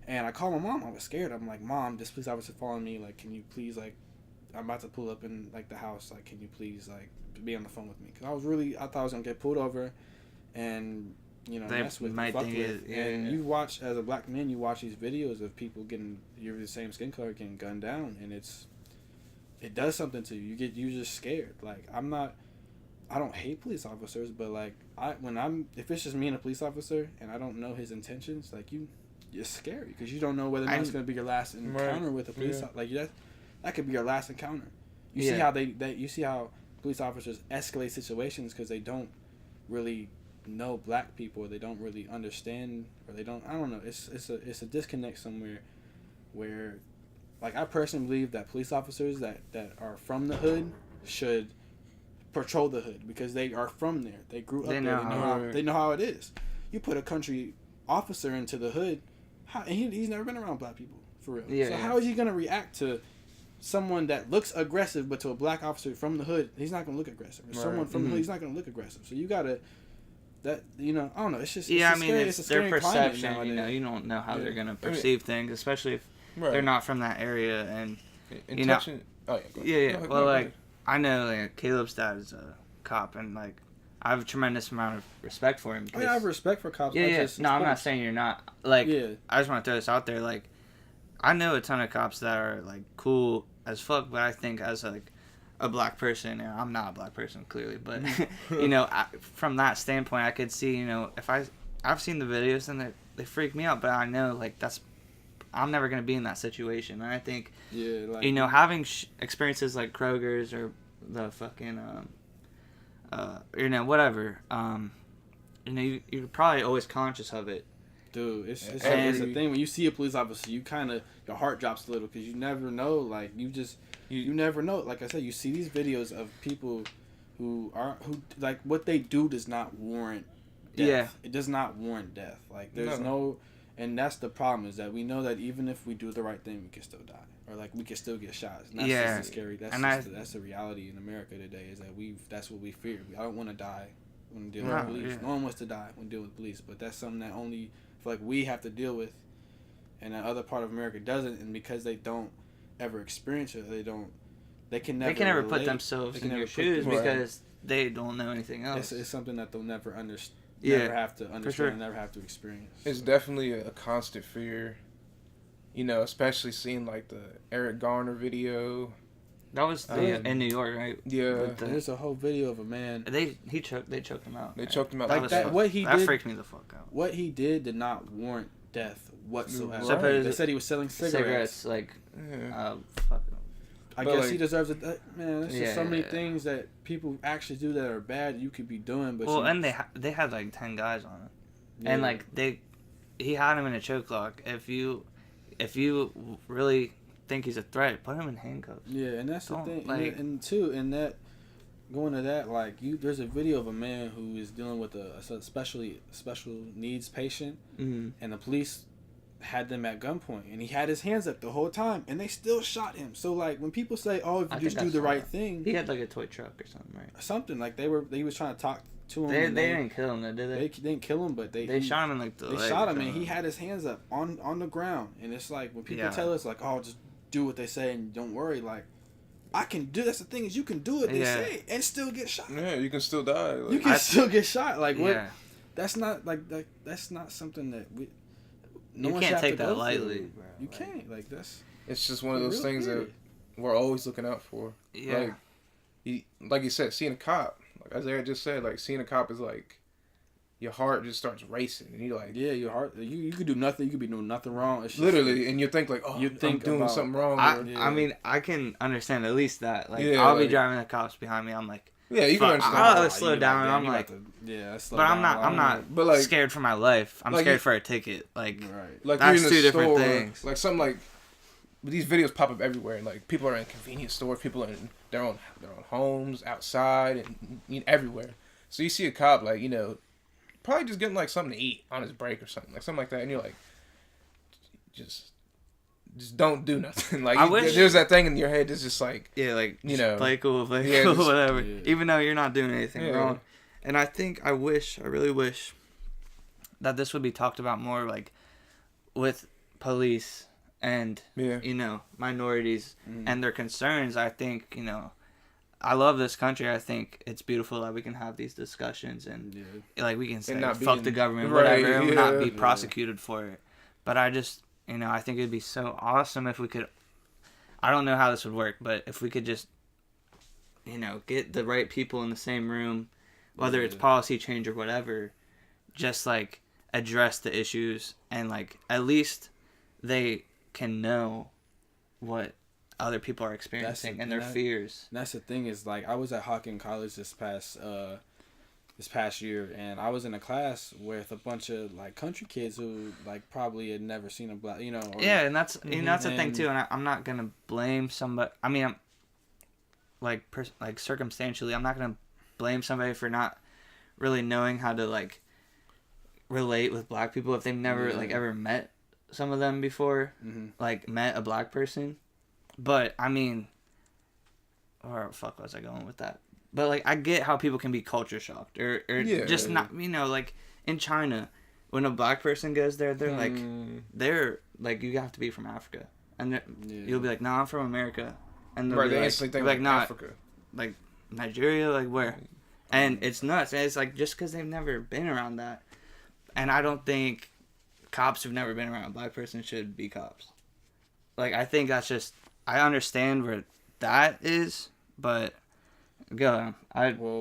And I called my mom. I was scared. I'm like, Mom, this police officer following me. Like, can you please, like, I'm about to pull up in like the house. Like, can you please like be on the phone with me? Because I thought I was gonna get pulled over, and mess with, fuck with. And you watch, as a black man, you watch these videos of people you're the same skin color getting gunned down, and it does something to you. You're just scared. Like, I don't hate police officers, but like if it's just me and a police officer and I don't know his intentions, like it's scary because you don't know whether or not it's gonna be your last encounter with a police. Like that could be your last encounter. You see how you see how police officers escalate situations because they don't really know black people, or they don't really understand, or they don't. I don't know. It's a disconnect somewhere where, like, I personally believe that police officers that are from the hood should patrol the hood because they are from there. They grew up there. They know how it is. You put a country officer into the hood, and he's never been around black people for real. Yeah, so how is he gonna react to someone that looks aggressive, but to a black officer from the hood, he's not gonna look aggressive. Or someone from the hood, he's not gonna look aggressive. So you gotta, I don't know. It's just it's their perception. You don't know how they're gonna perceive things, especially if they're not from that area. And Well, like I know, like Caleb's dad is a cop, and like I have a tremendous amount of respect for him. I have respect for cops. I'm not saying you're not. Like, I just want to throw this out there. Like, I know a ton of cops that are like cool as fuck, but I think as like a black person, and I'm not a black person clearly, but from that standpoint, I could see, if I've seen the videos and they freak me out, but I know like I'm never gonna be in that situation, and I think having experiences like Kroger's or the fucking whatever, you're probably always conscious of it. Dude, it's the thing when you see a police officer, you kind of your heart drops a little because you never know. Like you never know. Like I said, you see these videos of people who like what they do does not warrant death. Yeah, it does not warrant death. Like there's no, and that's the problem is that we know that even if we do the right thing, we can still die, or like we can still get shot. And that's just scary. That's the reality in America today is that that's what we fear. I don't want to die when dealing with police. No one wants to die when dealing with police, but that's something that only feel like we have to deal with, and the other part of America doesn't, and because they don't ever experience it, they can never put themselves in your shoes because they don't know anything else. It's something that they'll never understand. Never have to understand, and never have to experience. It's definitely a constant fear, especially seeing like the Eric Garner video. That was in New York, right? Yeah. There's a whole video of a man. They choked him out. They choked him out. Like that. What he did. That freaked me the fuck out. What he did not warrant death whatsoever. Right. They said he was selling cigarettes. Like, I guess he deserves it. Man, there's just so many things that people actually do that are bad. You could be doing, but and they had like 10 guys on it, and like he had him in a choke lock. If you really think he's a threat, put him in handcuffs. Yeah, and that's the thing. Like, and going to that, like there's a video of a man who is dealing with a special needs patient, and the police had them at gunpoint, and he had his hands up the whole time, and they still shot him. So like when people say, "Oh, if you just do the right thing," he had like a toy truck or something, right? Something like he was trying to talk to him. They didn't kill him, though, did they? They didn't kill him, but they shot him in like the leg. They shot him, and he had his hands up on the ground, and it's like when people tell us like, "Oh, just do what they say and don't worry," like. I can do. That's the thing is you can do what they say and still get shot. Yeah, you can still die. Like, you can still get shot. Like what? That's not that's not something that we. No you can't take that lightly. Bro. You can't. Like that's. It's just one of those things that we're always looking out for. Yeah. Like you said, seeing a cop, like Isaiah just said, like seeing a cop is like your heart just starts racing, and you're like, yeah, your heart. You could do nothing. You could be doing nothing wrong. It's just literally, and you think like, oh, you think I'm doing about, something wrong. I mean, I can understand at least that. Like, Yeah, I'll be like- driving the cops behind me. I'm like, yeah, you can fuck, understand. I'll Oh, slow you down. damn, I'm you like, got to, yeah, slow but down. I'm not But, like- scared for my life. I'm like scared you- for a ticket. Like, Right. Like That's you're in two the different store, things. like something like these videos pop up everywhere, and like people are in convenience stores, people are in their own homes, outside, and everywhere. So you see a cop, like, you know, probably just getting like something to eat on his break or something like that, and you're like, just don't do nothing. Like, I wish- there's that thing in your head that's just like, yeah, like, you just know, play cool, yeah, just- whatever. yeah. Even though you're not doing anything Yeah. wrong. And I think I really wish that this would be talked about more, like, with police and, yeah, you know, minorities Mhm. and their concerns. I think, you know, I love this country. I think it's beautiful that we can have these discussions and, Yeah. like, we can say, not fuck being- the government, right, whatever, and not be yeah. prosecuted for it. But I just, you know, I think it'd be so awesome if we could, I don't know how this would work, but if we could just, you know, get the right people in the same room, whether it's Yeah. policy change or whatever, just, like, address the issues and, like, at least they can know what other people are experiencing and their fears. And that's the thing is, like, I was at Hawking College this past year, and I was in a class with a bunch of, like, country kids who, like, probably had never seen a black, you know. Or, Yeah, and that's you know, that's the thing And- too. And I'm not gonna blame somebody. I mean, I'm like circumstantially, I'm not gonna blame somebody for not really knowing how to, like, relate with black people if they've never like Yeah. ever met some of them before, like met a black person. But I mean, or fuck, was I going with that? But, like, I get how people can be culture shocked or Yeah. just not, you know, like in China, when a black person goes there, they're like, you have to be from Africa, and you'll be like, no, I'm from America, and they'll right. be They like, instantly think like, like not Africa. like Nigeria, like where, and it's nuts. And it's like just because they've never been around that, and I don't think cops who've never been around a black person should be cops. Like, I think that's just, I understand where that is, but go on.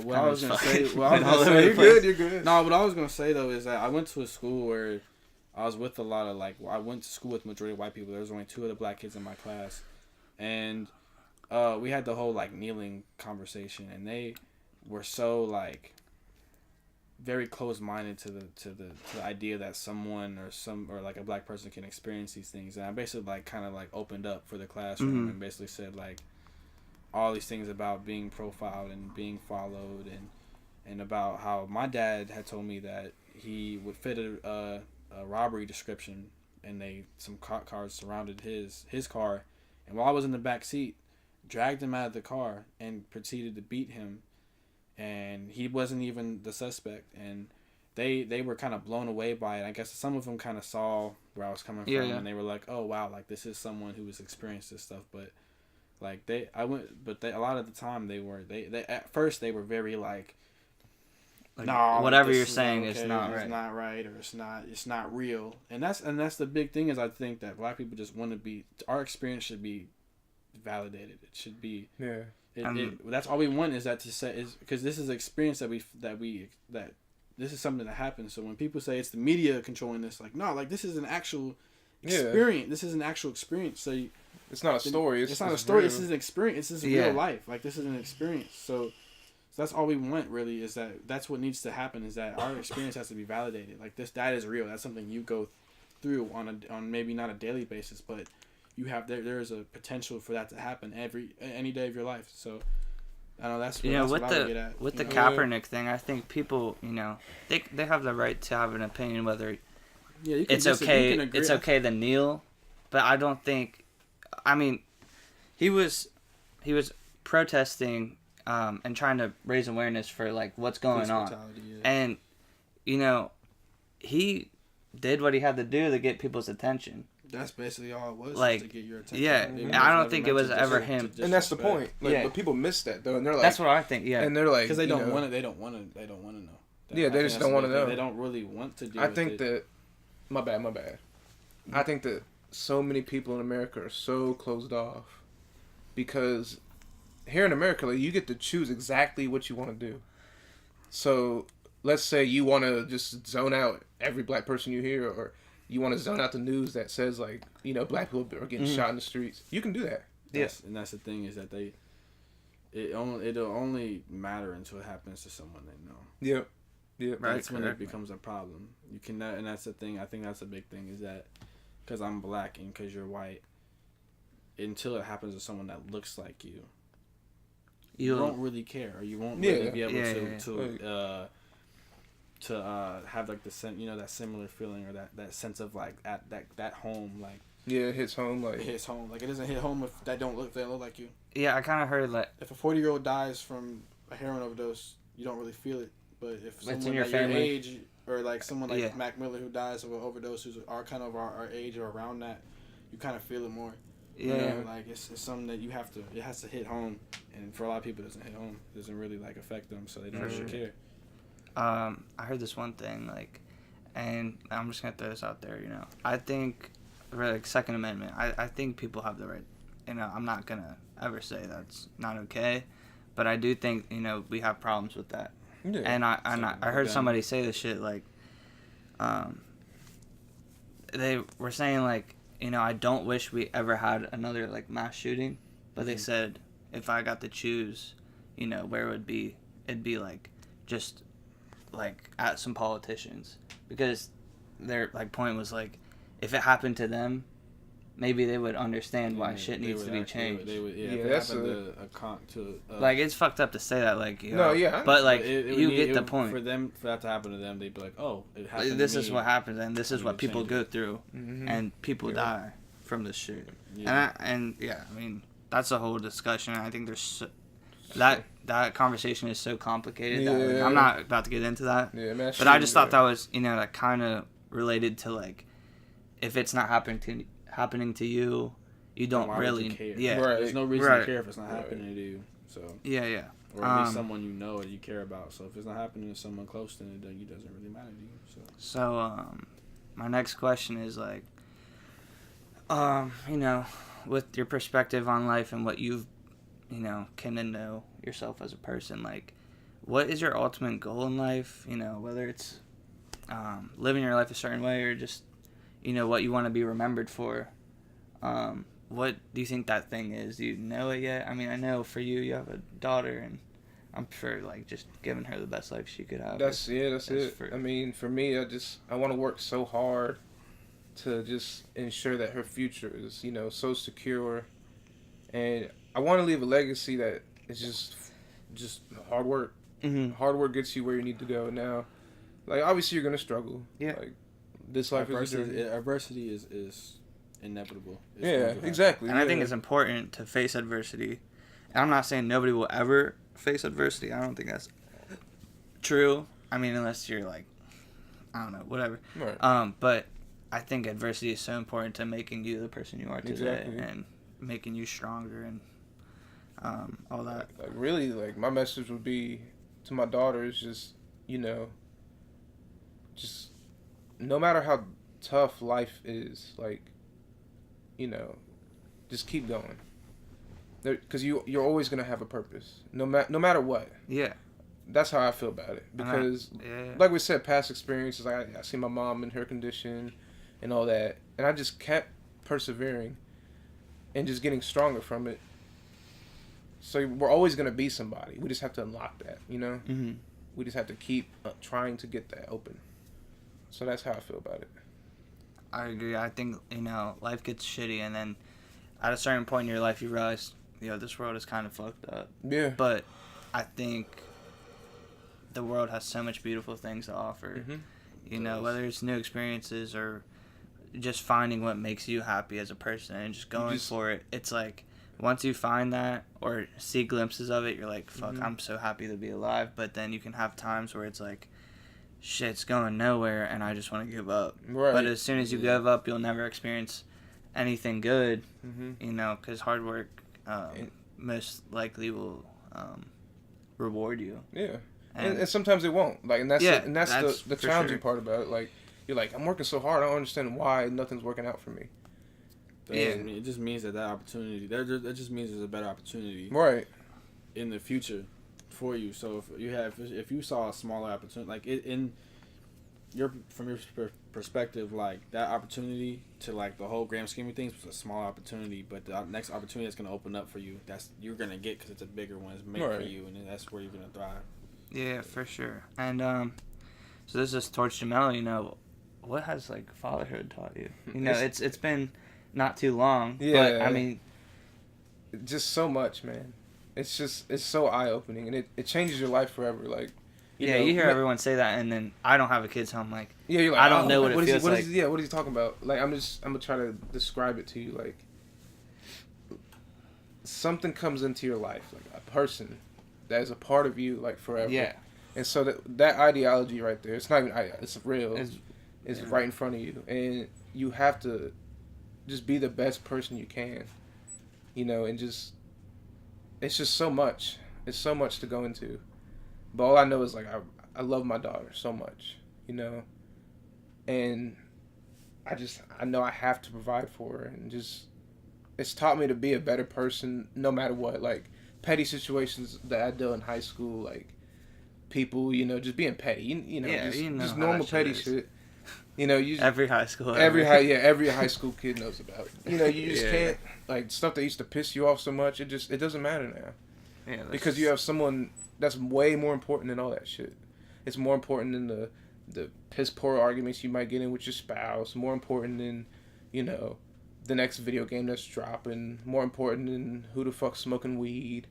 What I was gonna say, You're good. You're good. No, what I was gonna say though is that I went to a school where I was with a lot of, like, I went to school with majority white people. There was only 2 other black kids in my class, and we had the whole, like, kneeling conversation, and they were so, like, very close-minded to the idea that someone or like a black person can experience these things. And I basically, like, kind of, like, opened up for the classroom and basically said, like, all these things about being profiled and being followed, and about how my dad had told me that he would fit a robbery description, and some cop cars surrounded his car, and while I was in the back seat, dragged him out of the car and proceeded to beat him, and he wasn't even the suspect, and they were kind of blown away by it. I guess some of them kind of saw where I was coming from, and they were like, oh wow, like, this is someone who has experienced this stuff. But, like, a lot of the time they at first they were very like, no, whatever this you're is saying okay, is not right. It's not right, or it's not real. And that's the big thing is I think that black people just want to be, our experience should be validated. It should be, Yeah. That's all we want is that to say is because this is an experience that this is something that happens. So when people say it's the media controlling this, like, no, like, this is an actual experience. Yeah. This is an actual experience. So it's not a story. It's not a story. Real. This is an experience. This is real life. Like, this is an experience. So that's all we want, really, is that's what needs to happen, is that our experience has to be validated. Like, that is real. That's something you go through on maybe not a daily basis, but you have there is a potential for that to happen any day of your life. So I know that's what, that's with what I would get at. With the Kaepernick thing, I think people, you know, they have the right to have an opinion whether it's okay to kneel, but I don't think, I mean, he was protesting and trying to raise awareness for, like, what's going on, and, you know, he did what he had to do to get people's attention. That's basically all it was, like, to get your attention. Yeah, and I don't think it was ever him. And that's the point. Like, but people miss that though, and they're like, that's what I think. Yeah, and they're like, because they don't want to. They don't want to know. Yeah, they just don't want to know. They don't really want to do. I think that. My bad. I think that so many people in America are so closed off because here in America, like, you get to choose exactly what you want to do. So let's say you want to just zone out every black person you hear, or you want to zone out the news that says, like, you know, black people are getting shot in the streets. You can do that. Yes, and that's the thing, is that it'll only matter until it happens to someone they know. Yep. Yep. Right, that's when it becomes a problem. You cannot, and that's the thing. I think that's a big thing, is that because I'm black and because you're white, until it happens to someone that looks like you won't really care, or you won't really be able to have like that similar feeling, or that sense of like at that home, like it hits home, like it hits home. Like, it doesn't hit home if they don't look like you. Yeah, I kind of heard that if a 40-year-old dies from a heroin overdose, you don't really feel it. But if someone your at family. your age, or like someone like Mac Miller who dies of an overdose, who's kind of our age or around that, you kind of feel it more. Yeah. You know, like it's something that it has to hit home, and for a lot of people it doesn't hit home. It doesn't really like affect them, so they don't really care. I heard this one thing, like, and I'm just gonna throw this out there, you know. I think, like, Second Amendment, I think people have the right, you know, I'm not gonna ever say that's not okay, but I do think, you know, we have problems with that. Yeah. And I heard somebody say this shit, like, they were saying, like, you know, I don't wish we ever had another, like, mass shooting, but they said if I got to choose, you know, where it would be, it'd be, like, just, like, at some politicians, because their, like, point was, like, if it happened to them, maybe they would understand why shit needs to be changed. That's like, it's fucked up to say that, like, you know, but like, you get the point. For that to happen to them, they'd be like, oh, it happened. This is what happens, and this is what people go through, and people die from this shit. I mean, that's a whole discussion. I think there's that conversation is so complicated that, like, I'm not about to get into that. But I just thought that was, you know, like, kind of related to, like, if it's not happening to you, you don't really care. Yeah, there's no reason to care if it's not happening to you. So or at least someone you know or you care about. So if it's not happening to someone close, then it doesn't really matter to you. So my next question is, like, you know, with your perspective on life and what you've, you know, came to know yourself as a person, like, what is your ultimate goal in life? You know, whether it's living your life a certain way, or just, you know, what you want to be remembered for. What do you think that thing is? Do you know it yet? I mean, I know for you have a daughter, and I'm sure, like, just giving her the best life she could have. That's it. I mean, for me, I want to work so hard to just ensure that her future is, you know, so secure, and I want to leave a legacy that is just hard work. Mm-hmm. Hard work gets you where you need to go. Now, like, obviously you're gonna struggle. Yeah. Like, this life adversity is inevitable. Exactly. And I think it's important to face adversity. And I'm not saying nobody will ever face adversity. I don't think that's true. I mean, unless you're, like, I don't know, whatever. Right. But I think adversity is so important to making you the person you are today, and making you stronger, and all that. Like, really, like, my message would be to my daughter is just, you know, just no matter how tough life is, like, you know, just keep going. Because you're always going to have a purpose, no matter what. Yeah. That's how I feel about it. Because, like we said, past experiences, I see my mom in her condition and all that, and I just kept persevering and just getting stronger from it. So we're always going to be somebody. We just have to unlock that, you know? Mm-hmm. We just have to keep trying to get that open. So that's how I feel about it. I agree. I think, you know, life gets shitty, and then at a certain point in your life, you realize, you know, this world is kind of fucked up. Yeah. But I think the world has so much beautiful things to offer. Mm-hmm. You know, whether it's new experiences or just finding what makes you happy as a person and just going for it. It's like, once you find that or see glimpses of it, you're like, fuck, mm-hmm. I'm so happy to be alive. But then you can have times where it's like, shit's going nowhere and I just want to give up. Right. But as soon as you give up, you'll never experience anything good, mm-hmm. you know, because hard work most likely will reward you. Yeah. And sometimes it won't. Like, and that's the challenging part about it. Like, you're like, I'm working so hard, I don't understand why nothing's working out for me. That doesn't mean, it just means that opportunity. That just means there's a better opportunity, right, in the future, for you. So if you saw a smaller opportunity, like from your perspective, like that opportunity to like the whole grand scheme of things was a small opportunity, but the next opportunity that's gonna open up for you, that's you're gonna get because it's a bigger one. It's made for you, and that's where you're gonna thrive. Yeah, for sure. And so this is towards Jomel. You know, what has like fatherhood taught you? You know, it's been not too long. Yeah. But I mean, just so much, man. It's so eye opening, and it changes your life forever. Like, you hear everyone say that, and then I don't have a kid, so I'm like, you're like, I don't know what it feels like. What is he talking about? Like, I'm gonna try to describe it to you. Like, something comes into your life, like a person that is a part of you, like forever. Yeah. And so that ideology right there, it's not even it's real. It's right in front of you, and you have to just be the best person you can, and just it's just so much. It's so much to go into. But all I know is, like, I love my daughter so much, and I know I have to provide for her, and just, it's taught me to be a better person no matter what. Like, petty situations that I dealt in high school, like, people, just being petty, just normal petty shit. Every high school. Every high school kid knows about it. You just can't, like, stuff that used to piss you off so much, it doesn't matter now. Yeah, because you have someone that's way more important than all that shit. It's more important than the piss poor arguments you might get in with your spouse. More important than, the next video game that's dropping. More important than who the fuck's smoking weed.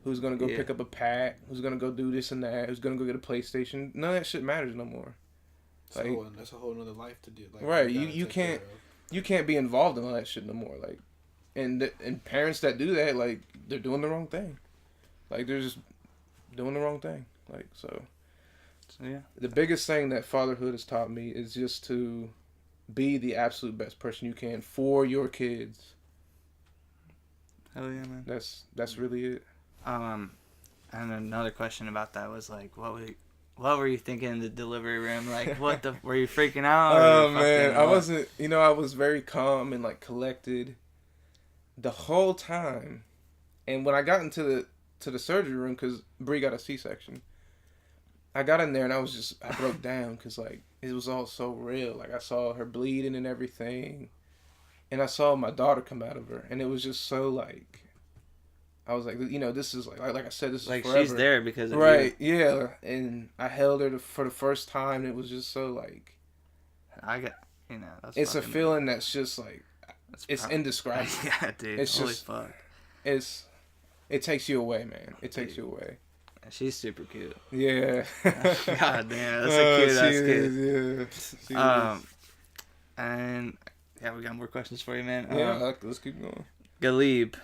Who's gonna go pick up a pack. Who's gonna go do this and that. Who's gonna go get a PlayStation. None of that shit matters no more. Like, that's a whole nother life to do. Like, right. You can't be involved in all that shit no more. Like, and parents that do that, like, they're doing the wrong thing. Like, they're just doing the wrong thing. Like, so yeah. The biggest thing that fatherhood has taught me is just to be the absolute best person you can for your kids. Hell yeah, man. That's really it. And another question about that was, like, what were you thinking in the delivery room? Like, were you freaking out? Oh, man, I wasn't, I was very calm and, like, collected the whole time. And when I got into the surgery room, because Bree got a C-section, I got in there and I broke down because, like, it was all so real. Like, I saw her bleeding and everything, and I saw my daughter come out of her, and it was just so, like, I was like, this is, like I said, this is like forever. She's there because of right, you. Yeah, and I held her for the first time, and it was just so, like, that's it's a feeling that's just, like, it's indescribable. Yeah, dude, it's holy just, fuck. It takes you away, man. It takes you away. She's super cute. Yeah. God damn, that's a cute ass kid. Yeah. And yeah, we got more questions for you, man. Yeah, let's keep going. Galib.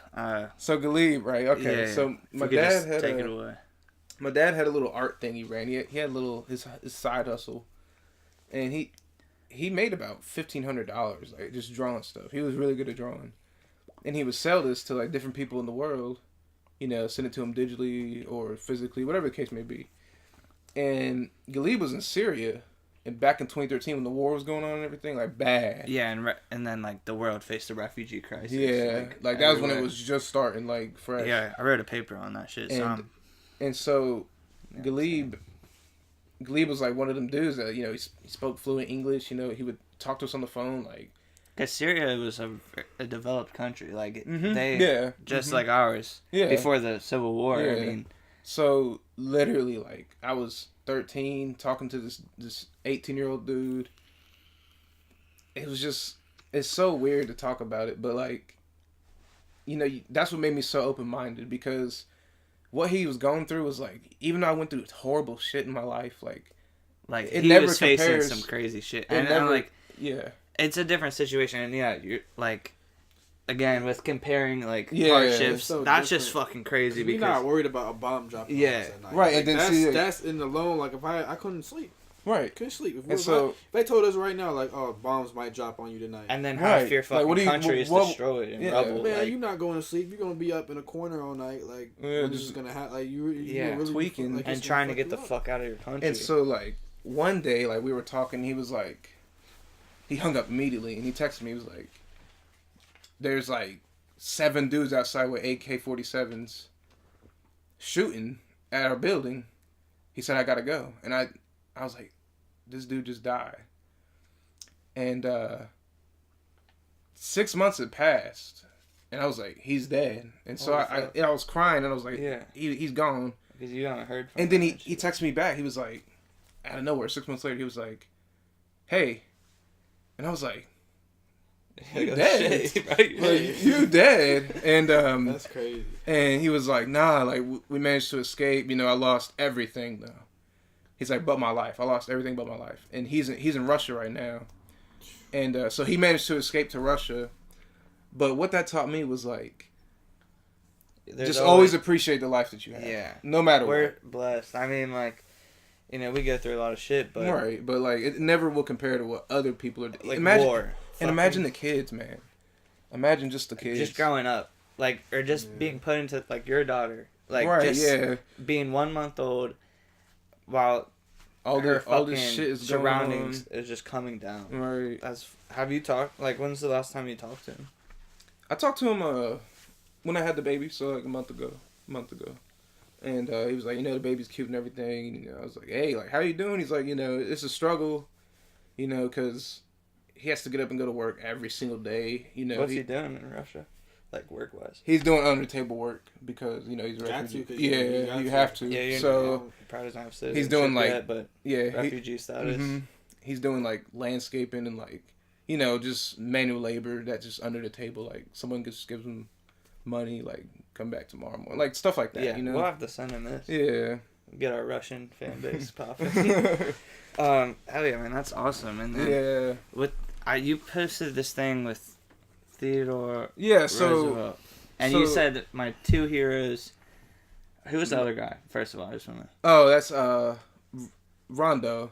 So Galib, right? Okay. Yeah, so my dad had take it away. My dad had a little art thing he ran. He had a little his side hustle, and he made about $1,500, like, just drawing stuff. He was really good at drawing, and he would sell this to, like, different people in the world. Send it to him digitally or physically, whatever the case may be. And Galib was in Syria, and back in 2013 when the war was going on and everything, like, bad. Yeah, and then, like, the world faced the refugee crisis. Yeah, like that was when it was just starting, like, fresh. Yeah, I wrote a paper on that shit. And so Galib was, like, one of them dudes that, he spoke fluent English. He would talk to us on the phone, like. Because Syria was a developed country, like, like ours, before the Civil War. Yeah. I mean, so literally, like, I was 13 talking to this 18-year-old dude. It was just, it's so weird to talk about it, but, like, that's what made me so open-minded, because what he was going through was, like, even though I went through horrible shit in my life, like it he never was compares, facing some crazy shit, and I'm like, yeah. It's a different situation, and you're, like, again, with comparing, like, hardships, so that's different. Just fucking crazy. Because you're not worried about a bomb dropping on us at night. Right, like, and then that's in the alone, like, if I couldn't sleep. Right. Couldn't sleep. If they told us right now, like, oh, bombs might drop on you tonight. And then half your fucking country is destroyed and rubble. Man, you're not going to sleep. You're going to be up in a corner all night. Like, this is going to happen. Like, you're really tweaking. Like, and trying to get the fuck out of your country. And so, like, one day, like, we were talking, he was like, he hung up immediately, and he texted me, he was like, there's like 7 dudes outside with AK-47s shooting at our building. He said, I gotta go. And I was like, this dude just died. And 6 months had passed. And I was like, he's dead. And so I was crying, and I was like, Yeah. He's gone. Because you haven't heard from And then him he texted me back. He was like, out of nowhere, 6 months later, he was like, hey. And I was like, you dead. Shit, right? Like, you dead. And That's crazy. and he was like, nah, like we managed to escape. You know, I lost everything though. He's like, but my life. I lost everything but my life. And he's in Russia right now. And so he managed to escape to Russia. But what that taught me was like, just always appreciate the life that you have. Yeah. No matter We're what. blessed. I mean, like, you know, we go through a lot of shit, but Right, but like it never will compare to what other people are doing. like Imagine, war. and imagine the kids, man. Imagine just the kids. Just growing up, like, or just being put into like your daughter, like, right, just being 1 month old, while all her this fucking shit is surroundings is just coming down. Right. Have you talked? Like, when's the last time you talked to him? I talked to him when I had the baby, so like a month ago. And he was like, you know, the baby's cute and everything. And, you know, I was like, hey, like, how you doing? He's like, you know, it's a struggle, you know, because he has to get up and go to work every single day. You know, What's he doing in Russia, like work-wise? He's doing under table work because, you know, he's a refugee. You have to. Yeah, so he probably doesn't have citizenship he's doing like, yet, but refugee status. Mm-hmm. He's doing like landscaping and like, you know, just manual labor that's just under the table. Like someone just gives him money, like come back tomorrow morning, like stuff like that. Yeah, you know, we'll have to send him this. Yeah, get our Russian fan base popping. Hell yeah, man, that's awesome. And then you posted this thing with Theodore. Yeah, so Roosevelt, and you said that my 2 heroes. Who was the other guy? First of all, I just want to. Oh, that's Rondo,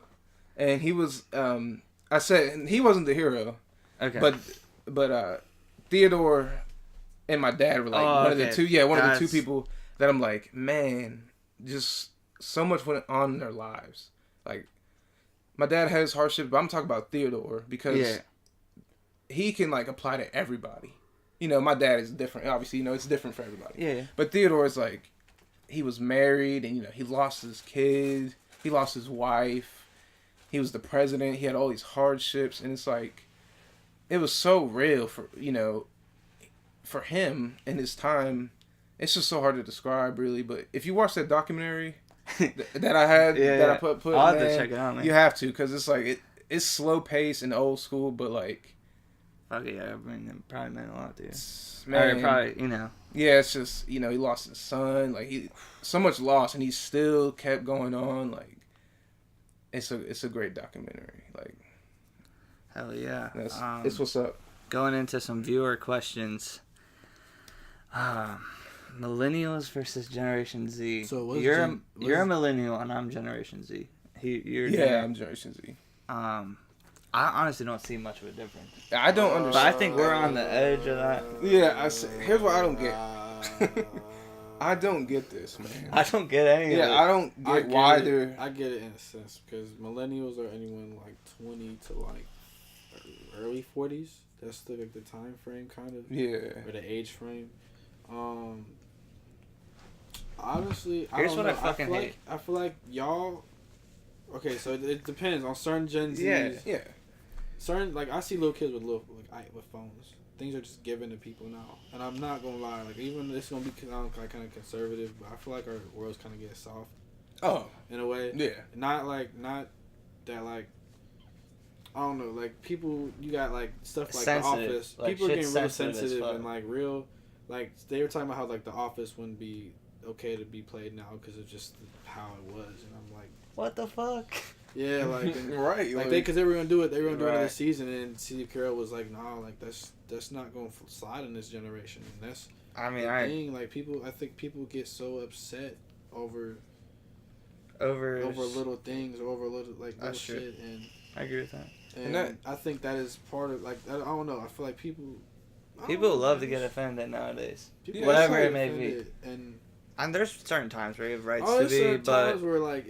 and he was. I said he wasn't the hero. Okay. But Theodore and my dad were like one of the two. Yeah, one of the 2 people that I'm like, man, just so much went on in their lives. Like, my dad has hardships, but I'm talking about Theodore because he can like apply to everybody. You know, my dad is different. Obviously, you know, it's different for everybody. Yeah. But Theodore is like, he was married, and you know, he lost his kid, he lost his wife, he was the president, he had all these hardships, and it's like, it was so real for, you know, for him in his time. It's just so hard to describe, really. But if you watch that documentary that I had, I put, I'll have to check it out, man. You have to, because it's like it's slow paced and old school, but like, fuck yeah, I mean, it probably meant a lot, dude. Man, or probably, you know. Yeah, it's just, you know, he lost his son, like he so much loss, and he still kept going on. Like, it's a great documentary. Like, hell yeah, it's what's up. Going into some viewer questions. Millennials versus Generation Z. So you're a millennial and I'm Generation Z. I'm Generation Z. I honestly don't see much of a difference. I don't understand. But I think we're on the edge of that. Yeah, here's what I don't get. I don't get this, man. I don't get any of it. I don't get why they're... I get it in a sense, because millennials are anyone like 20 to like early 40s. That's the time frame, kind of. Yeah. Or the age frame. Honestly, here's I don't what know. I fucking hate. I feel like y'all. Okay, so it depends on certain Gen Zs. Yeah. Certain, like, I see little kids with with phones. Things are just given to people now, and I'm not gonna lie. Like, even it's gonna be kind of conservative, but I feel like our world's kind of getting soft. Oh. In a way. Yeah. Not that like. I don't know, like, people, you got, like, stuff like sensitive. The Office. Like, people are getting real sensitive sensitive and, like, real, like, they were talking about how, like, The Office wouldn't be okay to be played now because of just how it was. And I'm like, what the fuck? Yeah, like, right. Like, because they were going to do it. They were going to do it Right. this season. And Steve Carell was like, no, like, that's not going to slide in this generation. And that's the thing. Like, I think people get so upset over little things, over little, like, little shit. And I agree with that. And I think that is part of, like, I don't know. I feel like people love to get offended nowadays. People whatever it may be. And there's certain times where you have rights to be, certain but times where, like,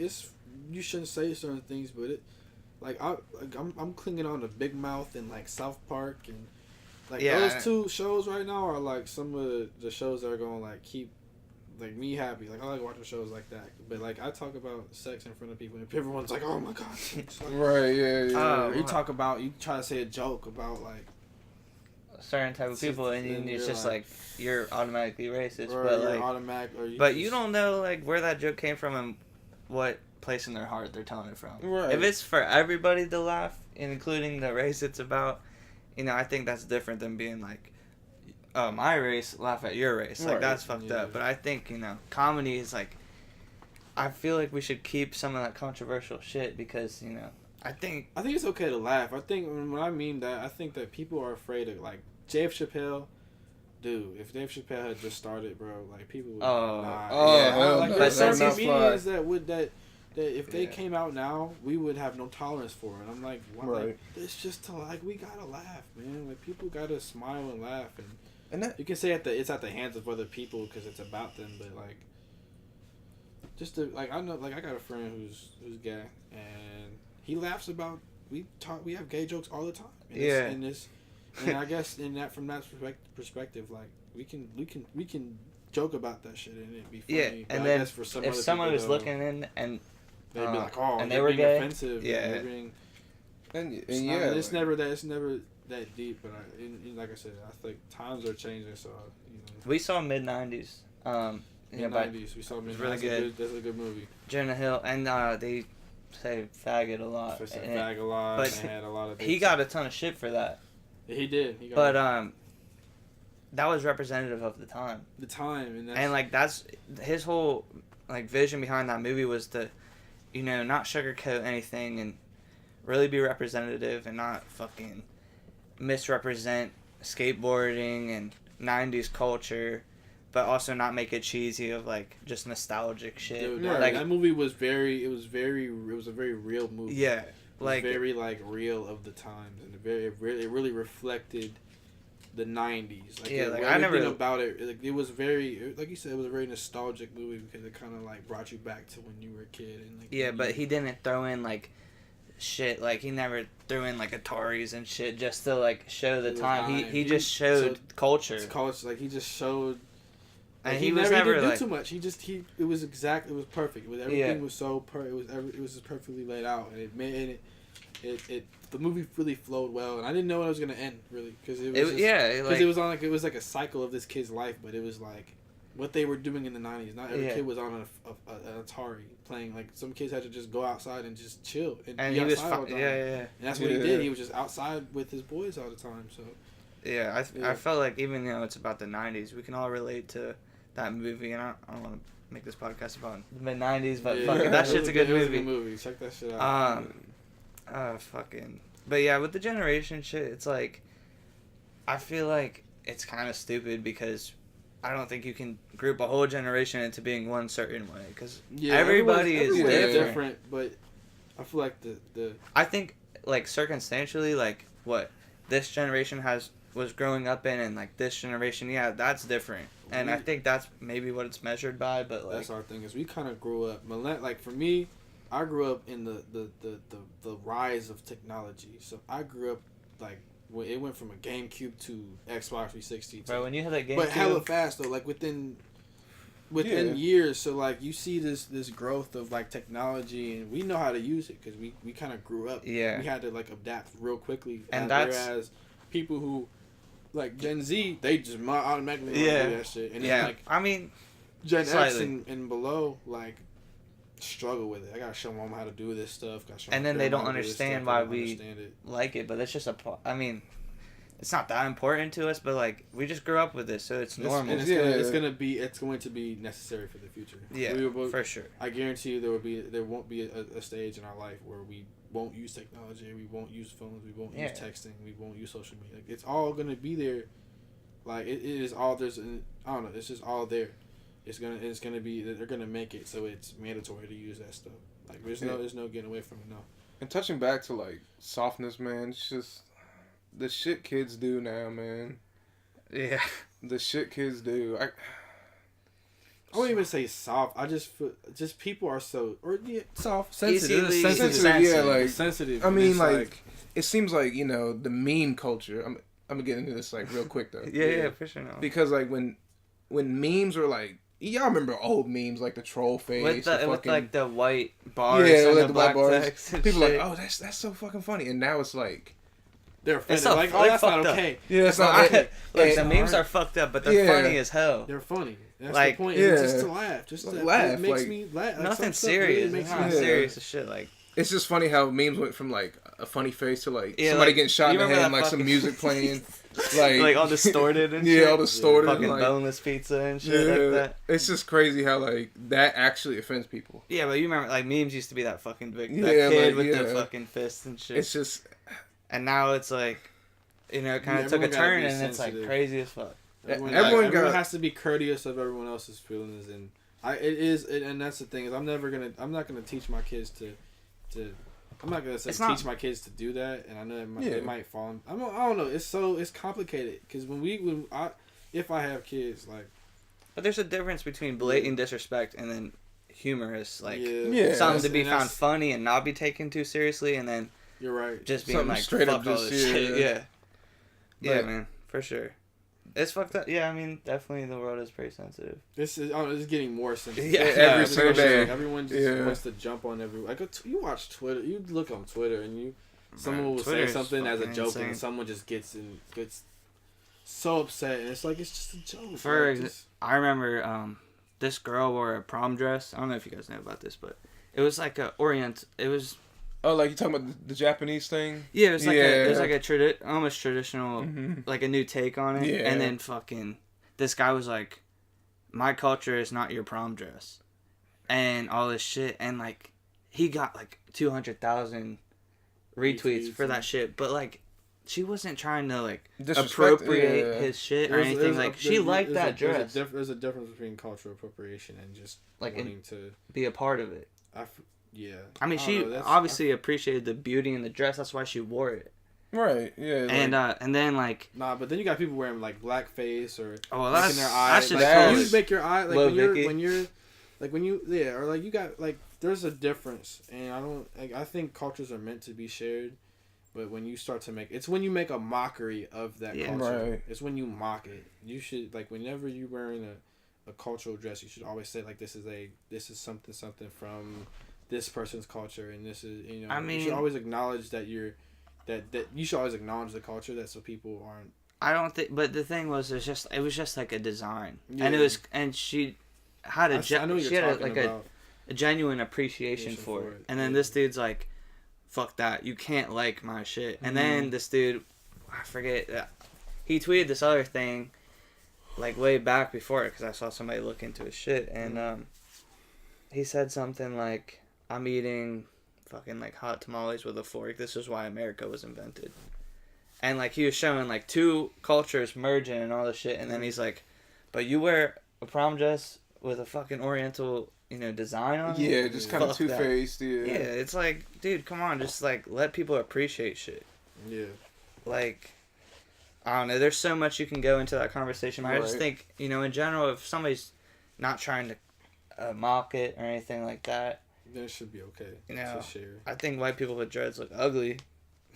you shouldn't say certain things, but I'm clinging on to Big Mouth and, like, South Park and Like those two shows right now are like some of the shows that are going to like keep like me happy. Like I like watching shows like that. But like I talk about sex in front of people and everyone's like, oh my god. Like, right? Yeah. You talk about you try to say a joke about like a certain type of people and it's just like you're automatically racist. Or but you're like automatic. Or you don't know like where that joke came from and what place in their heart they're telling it from. Right. If it's for everybody to laugh, including the race it's about, I think that's different than being like, my race, laugh at your race. Like, that's fucked up. But I think, comedy is like, I feel like we should keep some of that controversial shit because, I think it's okay to laugh. I think when I mean that, I think that people are afraid of, like, Dave Chappelle. Dude, if Dave Chappelle had just started, bro, like, people would like, there's some comedians that if they came out now, we would have no tolerance for it. I'm like, why? Right. Like, it's just to, like, we gotta laugh, man. Like, people gotta smile and laugh. And that, you can say it's at the hands of other people because it's about them, but, like, just to, like, I know, like, I got a friend who's gay, and he laughs about, we have gay jokes all the time. And I guess from that perspective, like, we can joke about that shit and it'd be funny. Yeah, and then if someone was looking in and they'd be like, "Oh," and they were gay, offensive, it's never that deep. But like I said, I think times are changing. So we saw mid-90s. Mid-90s, we saw mid-90s. Really good. That's a good movie. Jonah Hill, and they say faggot a lot. But had a lot of. He got a ton of shit for that. Yeah, he did. That was representative of the time. And like that's his whole like vision behind that movie was to, not sugarcoat anything and really be representative and not fucking misrepresent skateboarding and 90s culture, but also not make it cheesy of like just nostalgic shit. Dude, like that movie was a very real movie. Yeah, like very like real of the times and it really reflected the 90s. Like, everything about it, like, it was very, like you said, it was a very nostalgic movie because it kind of like brought you back to when you were a kid. And like, but he didn't throw in like shit. Like he never threw in like Ataris and shit just to like show the time. He just showed culture. Like he just showed. Like, and he was never didn't do too much. It was perfect. Everything was so it was just perfectly laid out, and it made it. The movie really flowed well, and I didn't know when it was gonna end really because it was like a cycle of this kid's life, but it was like what they were doing in the 90s. Not every kid was on an Atari playing. Like some kids had to just go outside and just chill and be outside all the time. And that's what he did. He was just outside with his boys all the time. So I felt like even though it's about the 90s, we can all relate to that movie, and I don't want to make this podcast about the mid 90s, but fuck it, that shit's a good movie. It was a good movie. Check that shit out. But yeah, with the generation shit, it's like, I feel like it's kind of stupid because I don't think you can group a whole generation into being one certain way because everybody is different. But I feel like I think like circumstantially, like what this generation was growing up in, and like this generation, that's different. And I think that's maybe what it's measured by. But like, that's our thing is we kind of grew up. Like for me, I grew up in the rise of technology. So I grew up like when it went from a GameCube to Xbox 360. Bro, when you had that GameCube, but hella fast though, like within years. So like you see this growth of like technology, and we know how to use it because we kind of grew up. Yeah, we had to like adapt real quickly. And whereas people who like Gen Z, they just automatically do that shit. And then, like, I mean, Gen X and below like struggle with it. I gotta show mom how to do this stuff. And then they don't understand why we like it, but that's just I mean, it's not that important to us, but like we just grew up with this, so it's normal. It's going to be necessary for the future. Yeah, for sure. I guarantee you there won't be a stage in our life where we won't use technology, we won't use phones, we won't use texting, we won't use social media. Like, it's all going to be there. Like it is all I don't know. It's just all there. It's gonna be. They're gonna make it so it's mandatory to use that stuff. Like there's no getting away from it. No. And touching back to like softness, man. It's just the shit kids do now, man. Yeah. The shit kids do. I wouldn't even say soft. I just feel people are so soft, sensitive. Sensitive. Yeah, like sensitive. I mean, like it seems like the meme culture. I'm gonna get into this like real quick though. Yeah, for sure. No. Because like when memes were like, y'all remember old memes like the troll face, with like the white bars, and like the black bars. text. People shit. like, oh, that's so fucking funny, and now it's like they're offended. So Like, they're that's not fucked up. okay. yeah, it's not. Look, the memes are fucked up, but they're funny as hell. They're funny. That's like, the point. Yeah. It's just to laugh. Just to laugh. It makes like, me laugh. Like, Nothing some serious. Really It's makes not me serious as shit. Like, it's just funny how memes went from like a funny face to like Yeah, somebody like, getting shot in you the head remember and like that some fucking- music playing, like all distorted and shit. yeah, all distorted. Fucking like, boneless pizza and shit like that. It's just crazy how like that actually offends people. Yeah, but you remember, like, memes used to be that fucking big that Yeah, kid like, with the yeah. fucking fists and shit. It's just And now it's like, you know, it kind of took a everyone gotta turn be and it's like sensitive. crazy as fuck. Everyone has to be courteous of everyone else's feelings, and and that's the thing is I'm not gonna teach my kids to I'm not gonna say teach my kids to do that, and I know it might fall. I don't know. It's complicated because if I have kids, like, But there's a difference between blatant disrespect and then humorous, like that's something to be found funny and not be taken too seriously, and then you're right, just being something like straight fuck up all just this shit. Yeah, But- man, for sure. It's fucked up. Yeah, I mean, definitely the world is pretty sensitive. this is getting more sensitive. Yeah, every no, single for sure. day. Everyone just wants to jump on every. Like you watch Twitter, you look on Twitter, and someone will say Twitter's something as a fucking joke, insane. and someone just gets so upset, and it's like it's just a joke. For like, just, I remember this girl wore a prom dress. I don't know if you guys know about this, but it was like a It was like you talking about the Japanese thing? yeah, it was like a almost traditional, like a new take on it. Yeah. And then fucking this guy was like, "My culture is not your prom dress," and all this shit, and like he got like 200,000 retweets for that shit, but like. She wasn't trying to like appropriate his shit or anything. Like she liked that dress. There's a difference between cultural appropriation and just like wanting to be a part of it. Yeah. I mean, she obviously appreciated the beauty in the dress. That's why she wore it. Right. Yeah. And then like but then you got people wearing like blackface or that's making their eyes. that's Like, just you make your eye like when you're or like you got like there's a difference, and I think cultures are meant to be shared. But when you start to it's when you make a mockery of that culture. Right. It's when you mock it. You should, like, whenever you're wearing a cultural dress, you should always say, like, this is something from this person's culture, and this is, you know, I mean, you should always acknowledge that that you should always acknowledge the culture, that so people aren't. I don't think, but the thing was, it was just like a design, and she had a genuine appreciation for it, and then this dude's like, fuck that, you can't like my shit. And then this dude, I forget, he tweeted this other thing, like way back before it, because I saw somebody look into his shit, and he said something like, I'm eating fucking like hot tamales with a fork, this is why America was invented. And like he was showing like two cultures merging and all this shit, and then he's like, but you wear a prom dress with a fucking oriental, you know, design on it? Yeah, just kind of two-faced, Yeah, it's like, dude, come on, just like let people appreciate shit. Yeah. Like, I don't know, there's so much you can go into that conversation. Right. I just think, you know, in general, if somebody's not trying to mock it or anything like that, then it should be okay. You know, to share. I think white people with dreads look ugly.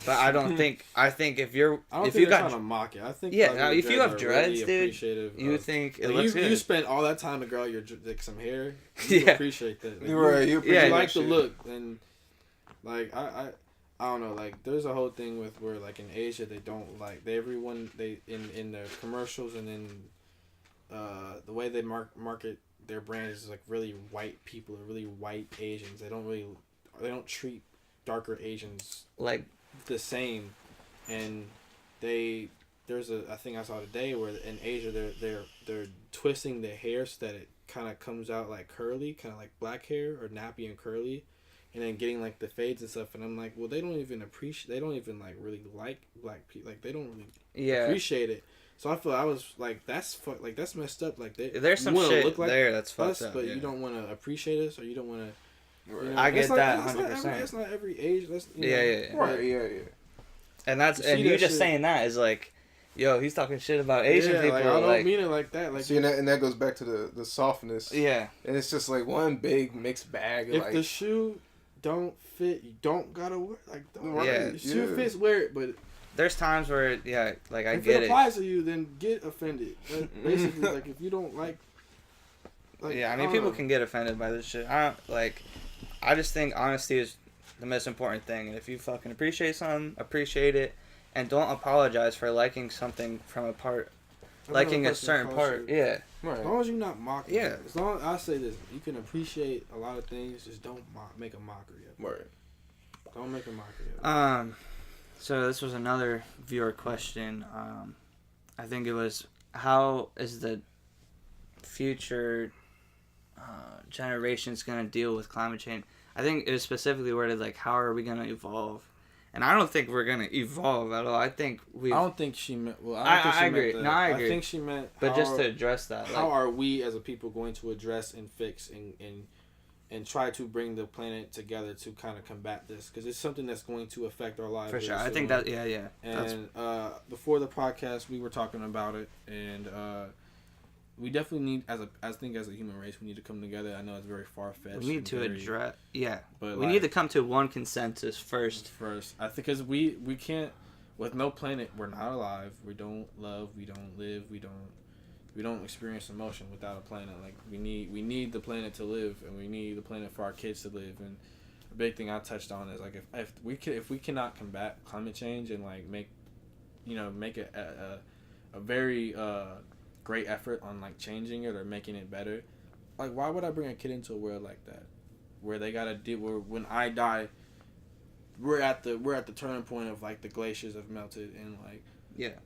But I don't think. I think if you're, if you got to mock it, I think if you have dreads, really dude, you think it looks good. You spend all that time to grow your like some hair. You appreciate that. Like, you like the look, and like I don't know. Like there's a whole thing with where like in Asia they don't like everyone in their commercials and in the way they market their brand is like really white people or really white Asians. They don't treat darker Asians like the same, and there's a thing I saw today where in Asia they're twisting the hair so that it kind of comes out like curly, kind of like black hair or nappy and curly, and then getting like the fades and stuff. And I'm like, well, they don't even like really like black people, like they don't really appreciate it. So I feel I was like, that's messed up. Like there's some shit look like there that's fucked up, but you don't want to appreciate us, or you don't want to. You know, I get that 100%. It's not every age. That's, Right, yeah. And you just saying that is like, yo, he's talking shit about Asian people. Like, I don't mean it like that. Like, see, and that goes back to the softness. Yeah. And it's just like one big mixed bag. If the shoe don't fit, you don't gotta wear. Like, don't. Yeah. The shoe fits, wear it. But there's times where like I if get it applies to you, then get offended. Basically, like if you don't like yeah, I mean people can get offended by this shit. I just think honesty is the most important thing, and if you fucking appreciate something, appreciate it, and don't apologize for liking something from liking a certain part. Yeah. Right. As long as you're not mocking. Yeah. As long I say this, you can appreciate a lot of things. Just don't make a mockery of it. Right. Don't make a mockery of it. So this was another viewer question. I think it was, how is the future generations gonna deal with climate change? I think it was specifically worded like, how are we gonna evolve? And I don't think we're gonna evolve at all. I think we. I don't think she meant. Well, I agree. No, I agree. I think she meant. But just to address that, how are we as a people going to address and fix and try to bring the planet together to kind of combat this? Because it's something that's going to affect our lives. For sure, I think that. Yeah. And before the podcast, we were talking about it, and we definitely need, as a human race, we need to come together. I know it's very far fetched. We need to address, but we need to come to one consensus first. I think because we can't, with no planet, we're not alive. We don't love. We don't live. We don't experience emotion without a planet. Like we need the planet to live, and we need the planet for our kids to live. And a big thing I touched on is like if we cannot combat climate change and like make it a very great effort on like changing it or making it better, like why would I bring a kid into a world like that where they gotta deal, where when I die we're at the turning point of like the glaciers have melted and like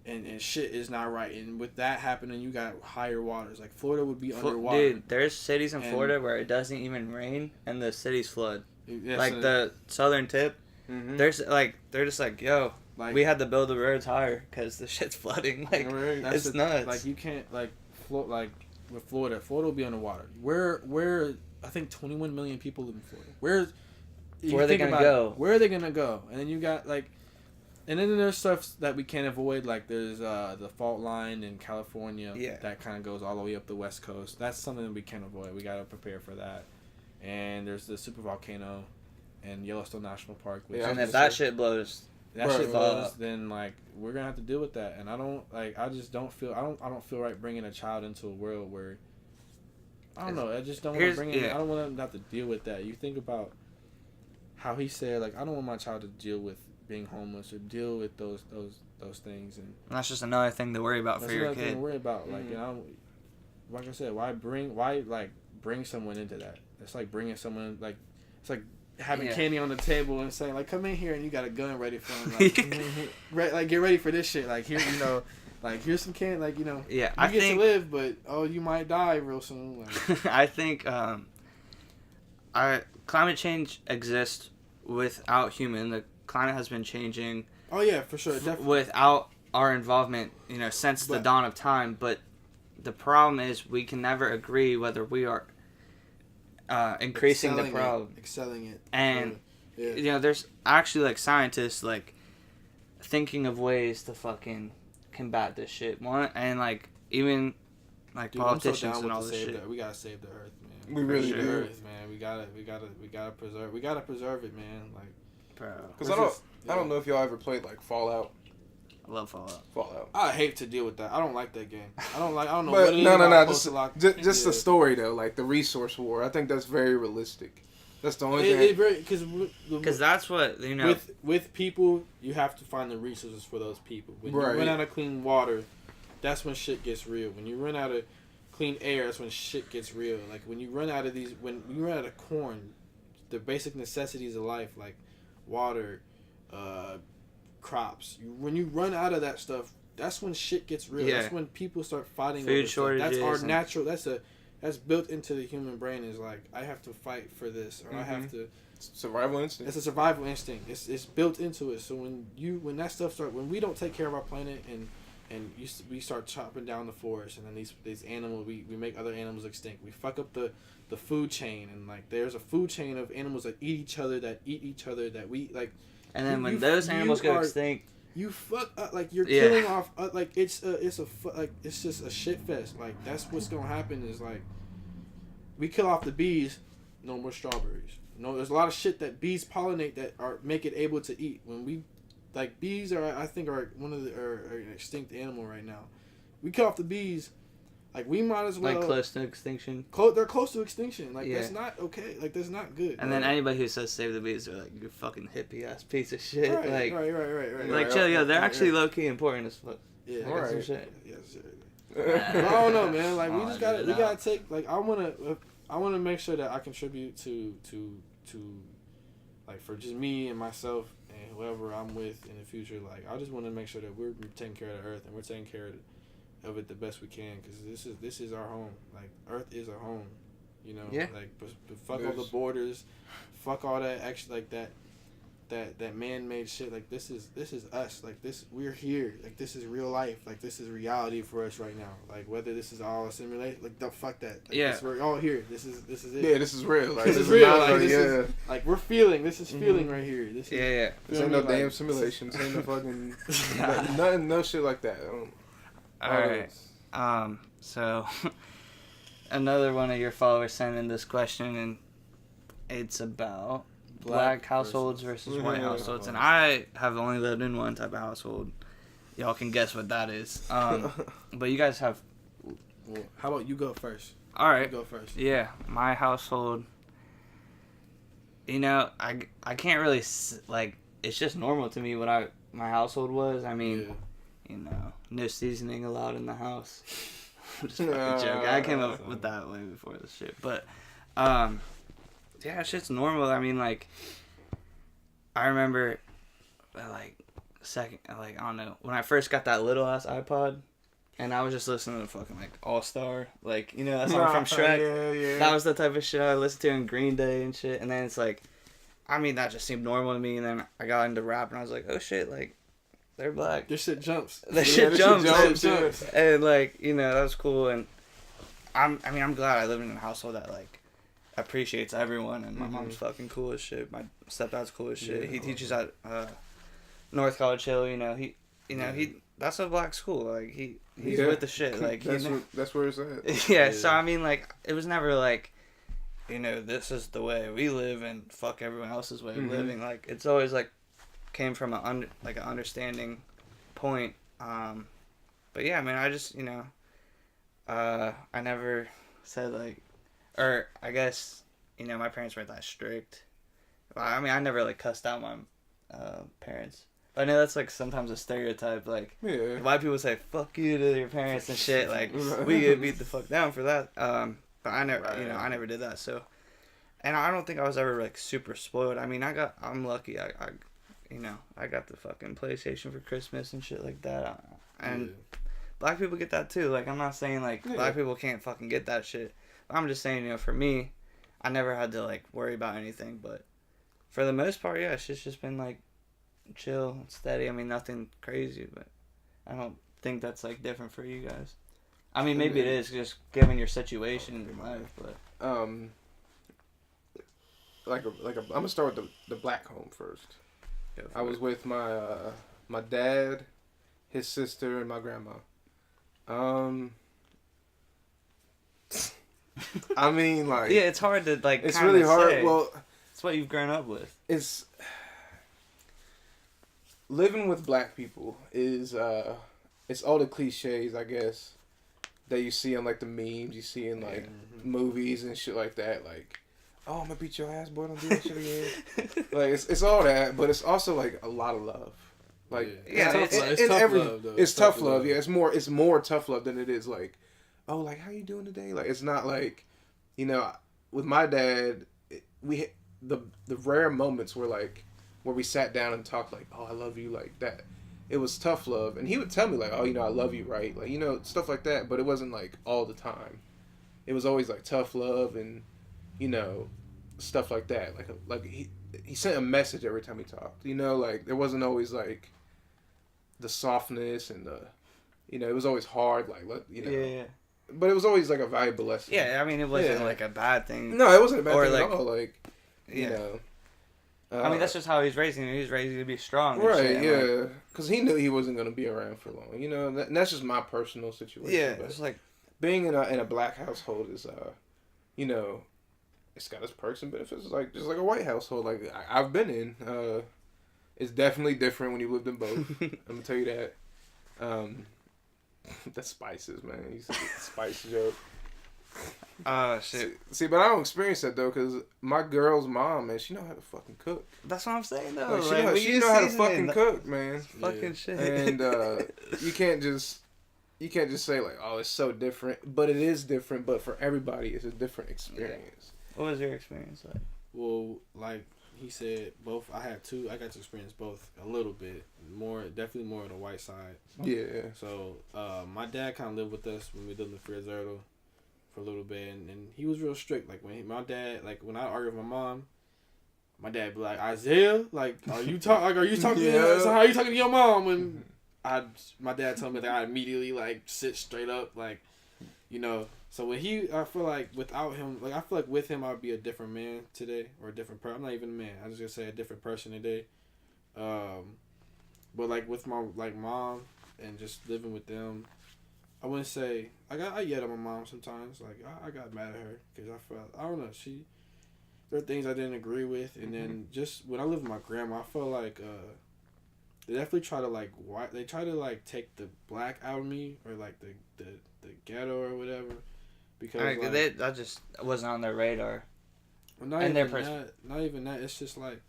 and shit is not right, and with that happening you got higher waters, like Florida would be underwater. Dude, there's cities in Florida where it doesn't even rain and the cities flood. Yes, like the southern tip, there's like they're just like, yo, like, we had to build the roads higher because the shit's flooding. Like it's nuts. Like you can't like with Florida will be underwater. Where I think 21 million people live in Florida. Where are they gonna go? Where are they gonna go? And then you got like, and then there's stuff that we can't avoid. Like there's the fault line in California that kind of goes all the way up the west coast. That's something that we can't avoid. We gotta prepare for that. And there's the super volcano in Yellowstone National Park. And if that shit blows. Then like we're gonna have to deal with that, and I don't feel right bringing a child into a world where I don't know. I just don't want to bring I don't want them to have to deal with that. You think about how he said like I don't want my child to deal with being homeless or deal with those things, and that's just another thing to worry about for your kid. Thing to worry about, like like I said, why bring someone into that? It's like bringing someone like it's like having candy on the table and saying like, come in here and you got a gun ready for him, like, like get ready for this shit, like here like here's some candy, like you I get think, to live, but you might die real soon. Like. I think climate change exists without human. The climate has been changing. Oh yeah, for sure, definitely. Without our involvement, since the dawn of time. But the problem is we can never agree whether we are increasing the problem, excelling it, and there's actually like scientists like thinking of ways to fucking combat this shit. And like even like politicians and all this shit. We gotta save the earth, man. We really do, earth, man. We gotta preserve it, man. Like, bro. Because I don't know if y'all ever played like Fallout. I love Fallout. I hate to deal with that. I don't like that game. I don't know. But no. Just the story though, like the resource war. I think that's very realistic. That's the only thing. Because that's what With people, you have to find the resources for those people. When you run out of clean water, that's when shit gets real. When you run out of clean air, that's when shit gets real. Like when you run out of when you run out of corn, the basic necessities of life like water, crops. When you run out of that stuff, that's when shit gets real. Yeah. That's when people start fighting food over shortages. That's our natural. That's built into the human brain. Is like I have to fight for this, or I have to. Survival instinct. It's a survival instinct. It's built into it. So when that stuff when we don't take care of our planet and we start chopping down the forest, and then these animals we make other animals extinct. We fuck up the food chain, and like there's a food chain of animals that eat each other that we like. And then when those animals go extinct, you fuck up, like you're killing off like it's just a shit fest. Like that's what's gonna happen is like we kill off the bees, no more strawberries. There's a lot of shit that bees pollinate that make it able to eat. When we like bees are, I think, are one of the are an extinct animal right now. We cut off the bees, like we might as well Like close to extinction. They're close to extinction. Like that's not okay. Like that's not good. And then anybody who says save the bees are like, you fucking hippie ass piece of shit. Right, like, right. Like chill, yo, they're actually low key important as fuck. Yeah, right. Some shit. Yes, sir. I don't know, man. Like we just gotta, we gotta take. Like I wanna make sure that I contribute to like for just me and myself and whoever I'm with in the future. Like I just want to make sure that we're taking care of the earth and we're taking care of it the best we can, because this is our home. Like Earth is our home, you know. Yeah. Like but fuck all the borders, fuck all that extra like that man-made shit. Like this is us. Like this, we're here. Like this is real life. Like this is reality for us right now. Like whether this is all a simulation, like the fuck that. Like, yeah, we're all here. This is it. Yeah, this is real. Like this is real. Like, this is, like we're feeling. This is feeling right here. This is, yeah. This ain't no damn simulations. Ain't no fucking nothing. No shit like that. All right. So another one of your followers sent in this question, and it's about black households versus white households, and I have only lived in one type of household. Y'all can guess what that is. But you guys have. Well, how about you go first? All right. You go first. Yeah, my household. You know, I can't really like. It's just normal to me what my household was. I mean, you know, no seasoning allowed in the house. I'm just fucking joking. I came up with that way before this shit, but yeah, shit's normal. I mean, like, I remember, like, I don't know, when I first got that little ass iPod, and I was just listening to fucking, like, All Star, like, you know, that song from Shrek. Yeah. That was the type of shit I listened to in Green Day and shit. And then it's like, I mean, that just seemed normal to me. And then I got into rap, and I was like, oh shit, like, they're black. This shit jumps. That shit jumps. Jumps. And like, you know, that was cool. And I'm glad I live in a household that like appreciates everyone. And my mom's fucking cool as shit. My stepdad's cool as shit. He teaches at North College Hill. You know, that's a black school. Like he's with the shit. Like that's where it's at. Yeah. So I mean, like, it was never like, you know, this is the way we live and fuck everyone else's way of living. Like it's always like came from an understanding point. But yeah, I mean, I just, you know, I never said like, or I guess, you know, my parents weren't that strict. I mean, I never like cussed out my parents. But I know that's like sometimes a stereotype. Like, white people say "fuck you" to your parents and shit. Like, we get beat the fuck down for that. But I never, you know, I never did that. So, and I don't think I was ever like super spoiled. I mean, I'm lucky. You know, I got the fucking PlayStation for Christmas and shit like that. And black people get that too. Like, I'm not saying, like, black people can't fucking get that shit. I'm just saying, you know, for me, I never had to, like, worry about anything. But for the most part, yeah, shit's just been, like, chill, steady. I mean, nothing crazy, but I don't think that's, like, different for you guys. I mean, maybe it is, just given your situation in your life, but... I'm gonna start with the black home first. I was with my dad, his sister, and my grandma. I mean, like, yeah, it's hard to like. It's really hard. Say. Well, it's what you've grown up with. It's living with black people is it's all the cliches, I guess, that you see on like the memes, you see in like movies and shit like that, like. Oh, I'm gonna beat your ass, boy! Don't do that shit again. Like it's all that, but it's also like a lot of love. Like it's tough love. Yeah, it's more tough love than it is like, oh, like how you doing today? Like it's not like, you know, with my dad, the rare moments were like where we sat down and talked like, oh, I love you, like that. It was tough love, and he would tell me like, oh, you know, I love you, right? Like, you know, stuff like that. But it wasn't like all the time. It was always like tough love and, you know, stuff like that. Like he sent a message every time he talked. You know, like there wasn't always like the softness and the, you know, it was always hard. Like, you know. Yeah. But it was always like a valuable lesson. Yeah, I mean, it wasn't like a bad thing. No, it wasn't a bad thing like, at all. Like, you know. I mean, that's just how he's raising him. He's raised to be strong. Right, yeah. Because he knew he wasn't going to be around for long. You know, and that's just my personal situation. Yeah, but it's like... being in a black household is, you know, it's got its perks and benefits. Like, just like a white household. Like, I've been in. It's definitely different when you lived in both. I'm gonna tell you that. The spices, man. You said the spice joke. Oh shit. See, but I don't experience that though, cause my girl's mom, man, she know how to fucking cook. That's what I'm saying though. Like, she know how to fucking cook, man. Fucking shit. And you can't just say like, oh, it's so different. But it is different. But for everybody, it's a different experience. What was your experience like? Well, like he said, both. I got to experience both a little bit more. Definitely more on the white side. Yeah. So my dad kind of lived with us when we lived in Fresno for a little bit, and he was real strict. Like when when I argued with my mom, my dad be like, Isaiah, like are you talking? Yeah. So how are you talking to your mom? When my dad told me that I immediately like sit straight up, like, you know. So when I feel like without him, like I feel like with him I would be a different man today, or a different person. I'm not even a man. I was just gonna say a different person today. But like with my mom and just living with them, I wouldn't say I yelled at my mom sometimes. Like I got mad at her because I don't know, there are things I didn't agree with, and then just when I lived with my grandma, I felt like they definitely try to take the black out of me, or like the ghetto or whatever, because I just wasn't on their radar. Well, not even that. It's just like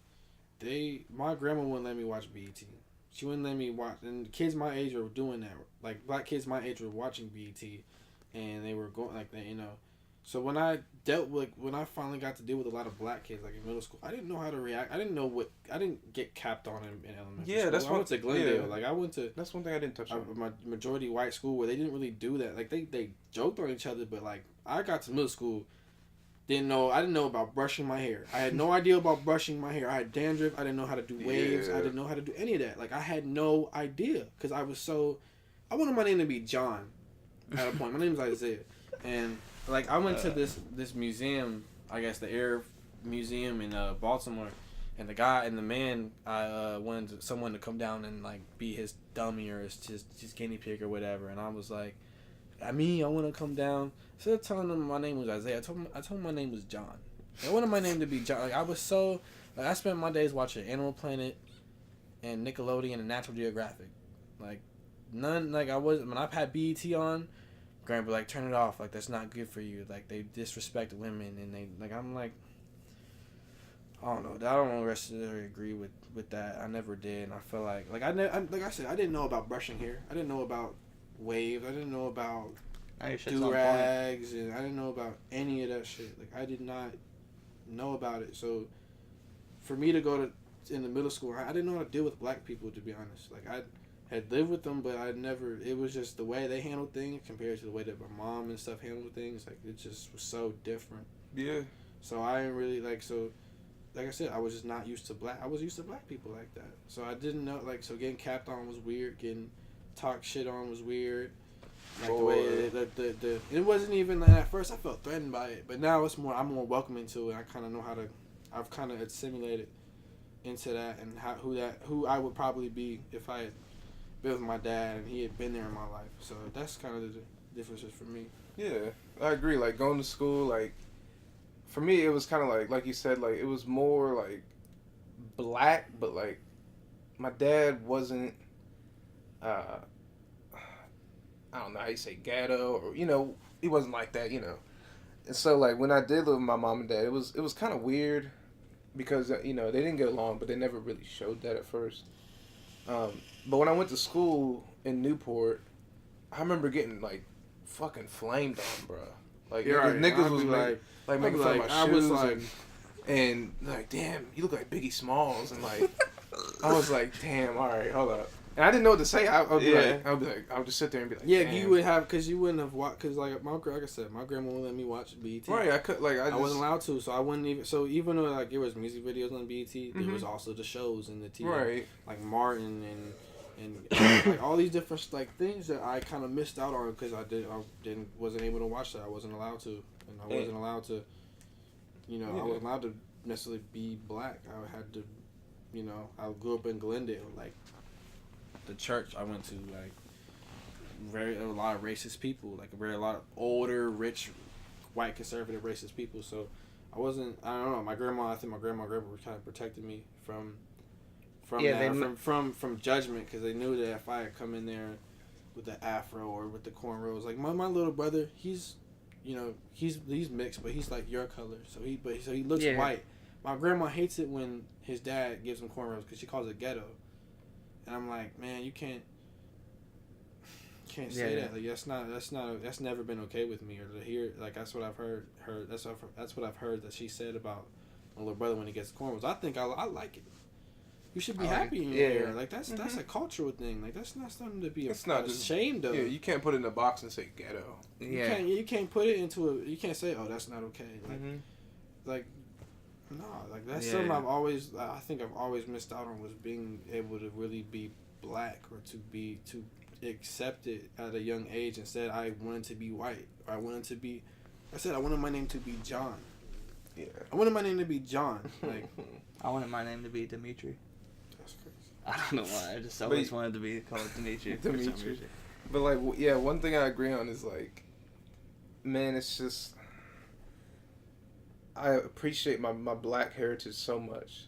my grandma wouldn't let me watch BET. She wouldn't let me watch, and kids my age were doing that. Like black kids my age were watching BET, and they were going like that, you know. So when I finally got to deal with a lot of black kids, like in middle school, I didn't know how to react. I didn't get capped on in elementary school. That's I went to Glendale. Yeah. Like I went to. That's one thing I didn't touch on. My majority white school where they didn't really do that. Like they joked on each other, but like I got to middle school, I didn't know about brushing my hair. I had no idea about brushing my hair. I had dandruff. I didn't know how to do waves. Yeah. I didn't know how to do any of that. Like I had no idea because I wanted my name to be John. At a point, my name is Isaiah, and like I went to this museum, I guess the Air Museum in Baltimore, and the man I wanted someone to come down and like be his dummy or his guinea pig or whatever, and I was like, I want to come down. Instead of telling them my name was Isaiah, I told him my name was John. I wanted my name to be John. Like I was so I spent my days watching Animal Planet and Nickelodeon and Natural Geographic, like none. Like I was when I've had BET on. Grandpa be like, turn it off, like that's not good for you, like they disrespect women, and they like I'm like, I don't know, I don't necessarily agree with that. I never did, and I feel like like I said, I didn't know about brushing hair, I didn't know about waves, I didn't know about do-rags, and I didn't know about any of that shit. Like I did not know about it. So for me to go in the middle school, I didn't know how to deal with black people, to be honest. Like I had lived with them, but it was just the way they handled things compared to the way that my mom and stuff handled things. Like it just was so different. Yeah. So I didn't really like I said, I was just not used to I was used to black people like that. So I didn't know, like, so getting capped on was weird. Getting talked shit on was weird. Like the way it wasn't even like, at first I felt threatened by it, but now I'm more welcoming to it. I kind of know I've kind of assimilated into that, and who I would probably be if I had been with my dad and he had been there in my life. So that's kind of the differences for me. Yeah, I agree. Like going to school, like for me, it was kind of like you said, like it was more like black, but like my dad wasn't. I don't know how you say ghetto, or he wasn't like that, And so like when I did live with my mom and dad, it was kind of weird because they didn't get along, but they never really showed that at first. But when I went to school in Newport, I remember getting like fucking flamed on, bro. Like niggas was making fun of my shoes, and like, damn, you look like Biggie Smalls, and like I was like, damn, all right, hold up. And I didn't know what to say. I would just sit there and be like, yeah, damn. you would have, because you wouldn't have watched, because like I said, my grandma wouldn't let me watch BET. Right, I wasn't allowed to, so I wouldn't even. So even though like there was music videos on BET, there was also the shows in the TV, right? Like Martin and like all these different like things that I kind of missed out on because I wasn't able to watch that. I wasn't allowed to, and I wasn't allowed to. I wasn't allowed to necessarily be black. I had to, I grew up in Glendale, like. The church I went to, like, a lot of racist people, like a lot of older, rich, white, conservative, racist people. So I don't know. I think my grandma and grandpa kind of protected me from from from judgment, because they knew that if I had come in there with the afro or with the cornrows, like my little brother, he's mixed, but he's like your color, so he looks white. My grandma hates it when his dad gives him cornrows because she calls it ghetto, and I'm like, man, you can't say that. Like that's never been okay with me, or to hear, like, that's what I've heard that's what I've heard that she said about my little brother when he gets cornrows. I think I like it. You should be happy in your hair. Like that's a cultural thing. Like that's not something to be ashamed of. Yeah, you can't put it in a box and say ghetto. Yeah. You can't put it into a. You can't say, oh, that's not okay. Like no, like that's something I think I've always missed out on, was being able to really be black, or to accept it at a young age. Instead, I wanted to be white. Or I wanted my name to be John. Yeah. I wanted my name to be John. Like I wanted my name to be Dimitri. That's crazy. I don't know why. I just always wanted to be called Dimitri. Dimitri. But like, yeah, one thing I agree on is like, man, it's just, I appreciate my black heritage so much,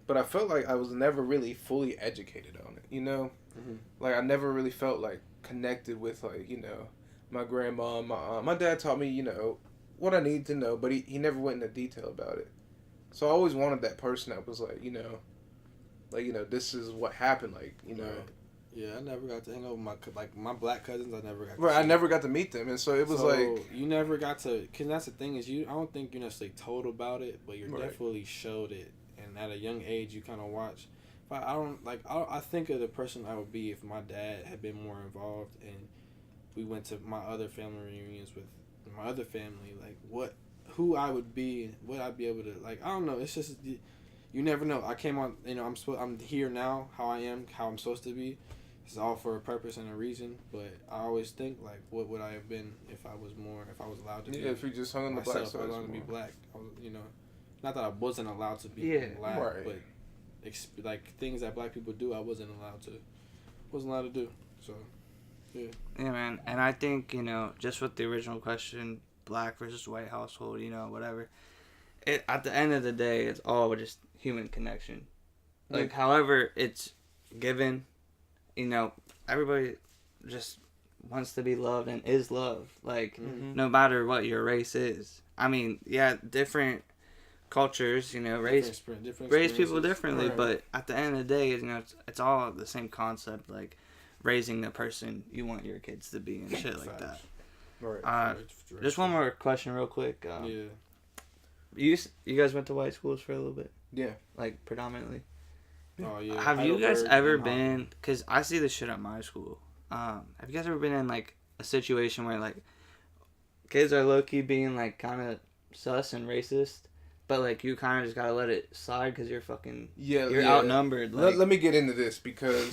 but I felt like I was never really fully educated on it, you know? Mm-hmm. Like, I never really felt like connected with, like, you know, my grandma, my aunt. My dad taught me, you know, what I needed to know, but he never went into detail about it. So I always wanted that person that was like, you know, this is what happened, like, you know. Right. Yeah, I never got to hang out with my black cousins. I never got to Right, I never got to meet them, and so it was like... You never got to... Because that's the thing is, I don't think you're necessarily told about it, but you're definitely showed it. And at a young age, you kind of watch. But I think of the person I would be if my dad had been more involved, and we went to my other family reunions with my other family, like, who I would be, what I'd be able to... Like, I don't know, it's just... You never know. I came on, you know, I'm here now, how I am, how I'm supposed to be. It's all for a purpose and a reason, but I always think, like, what would I have been if I was allowed to be? Yeah, if you just hung on the black side. I was allowed to be black. You know, not that I wasn't allowed to be black, but like things that black people do, I wasn't allowed to do. So, yeah. Yeah, man. And I think, you know, just with the original question, black versus white household, you know, whatever. At the end of the day, it's all just human connection. Like, however it's given. You know, everybody just wants to be loved and is loved. Like, no matter what your race is. I mean, yeah, different cultures, you know, raise people differently. Right. But at the end of the day, you know, it's all the same concept. Like, raising the person you want your kids to be and shit like that. Right. Just one more question real quick. You guys went to white schools for a little bit? Yeah. Like, predominantly? Oh, yeah. Have you guys ever been, because I see this shit at my school, have you guys ever been in, like, a situation where, like, kids are low-key being, like, kind of sus and racist, but, like, you kind of just gotta let it slide because you're fucking, you're outnumbered. Like... Let me get into this, because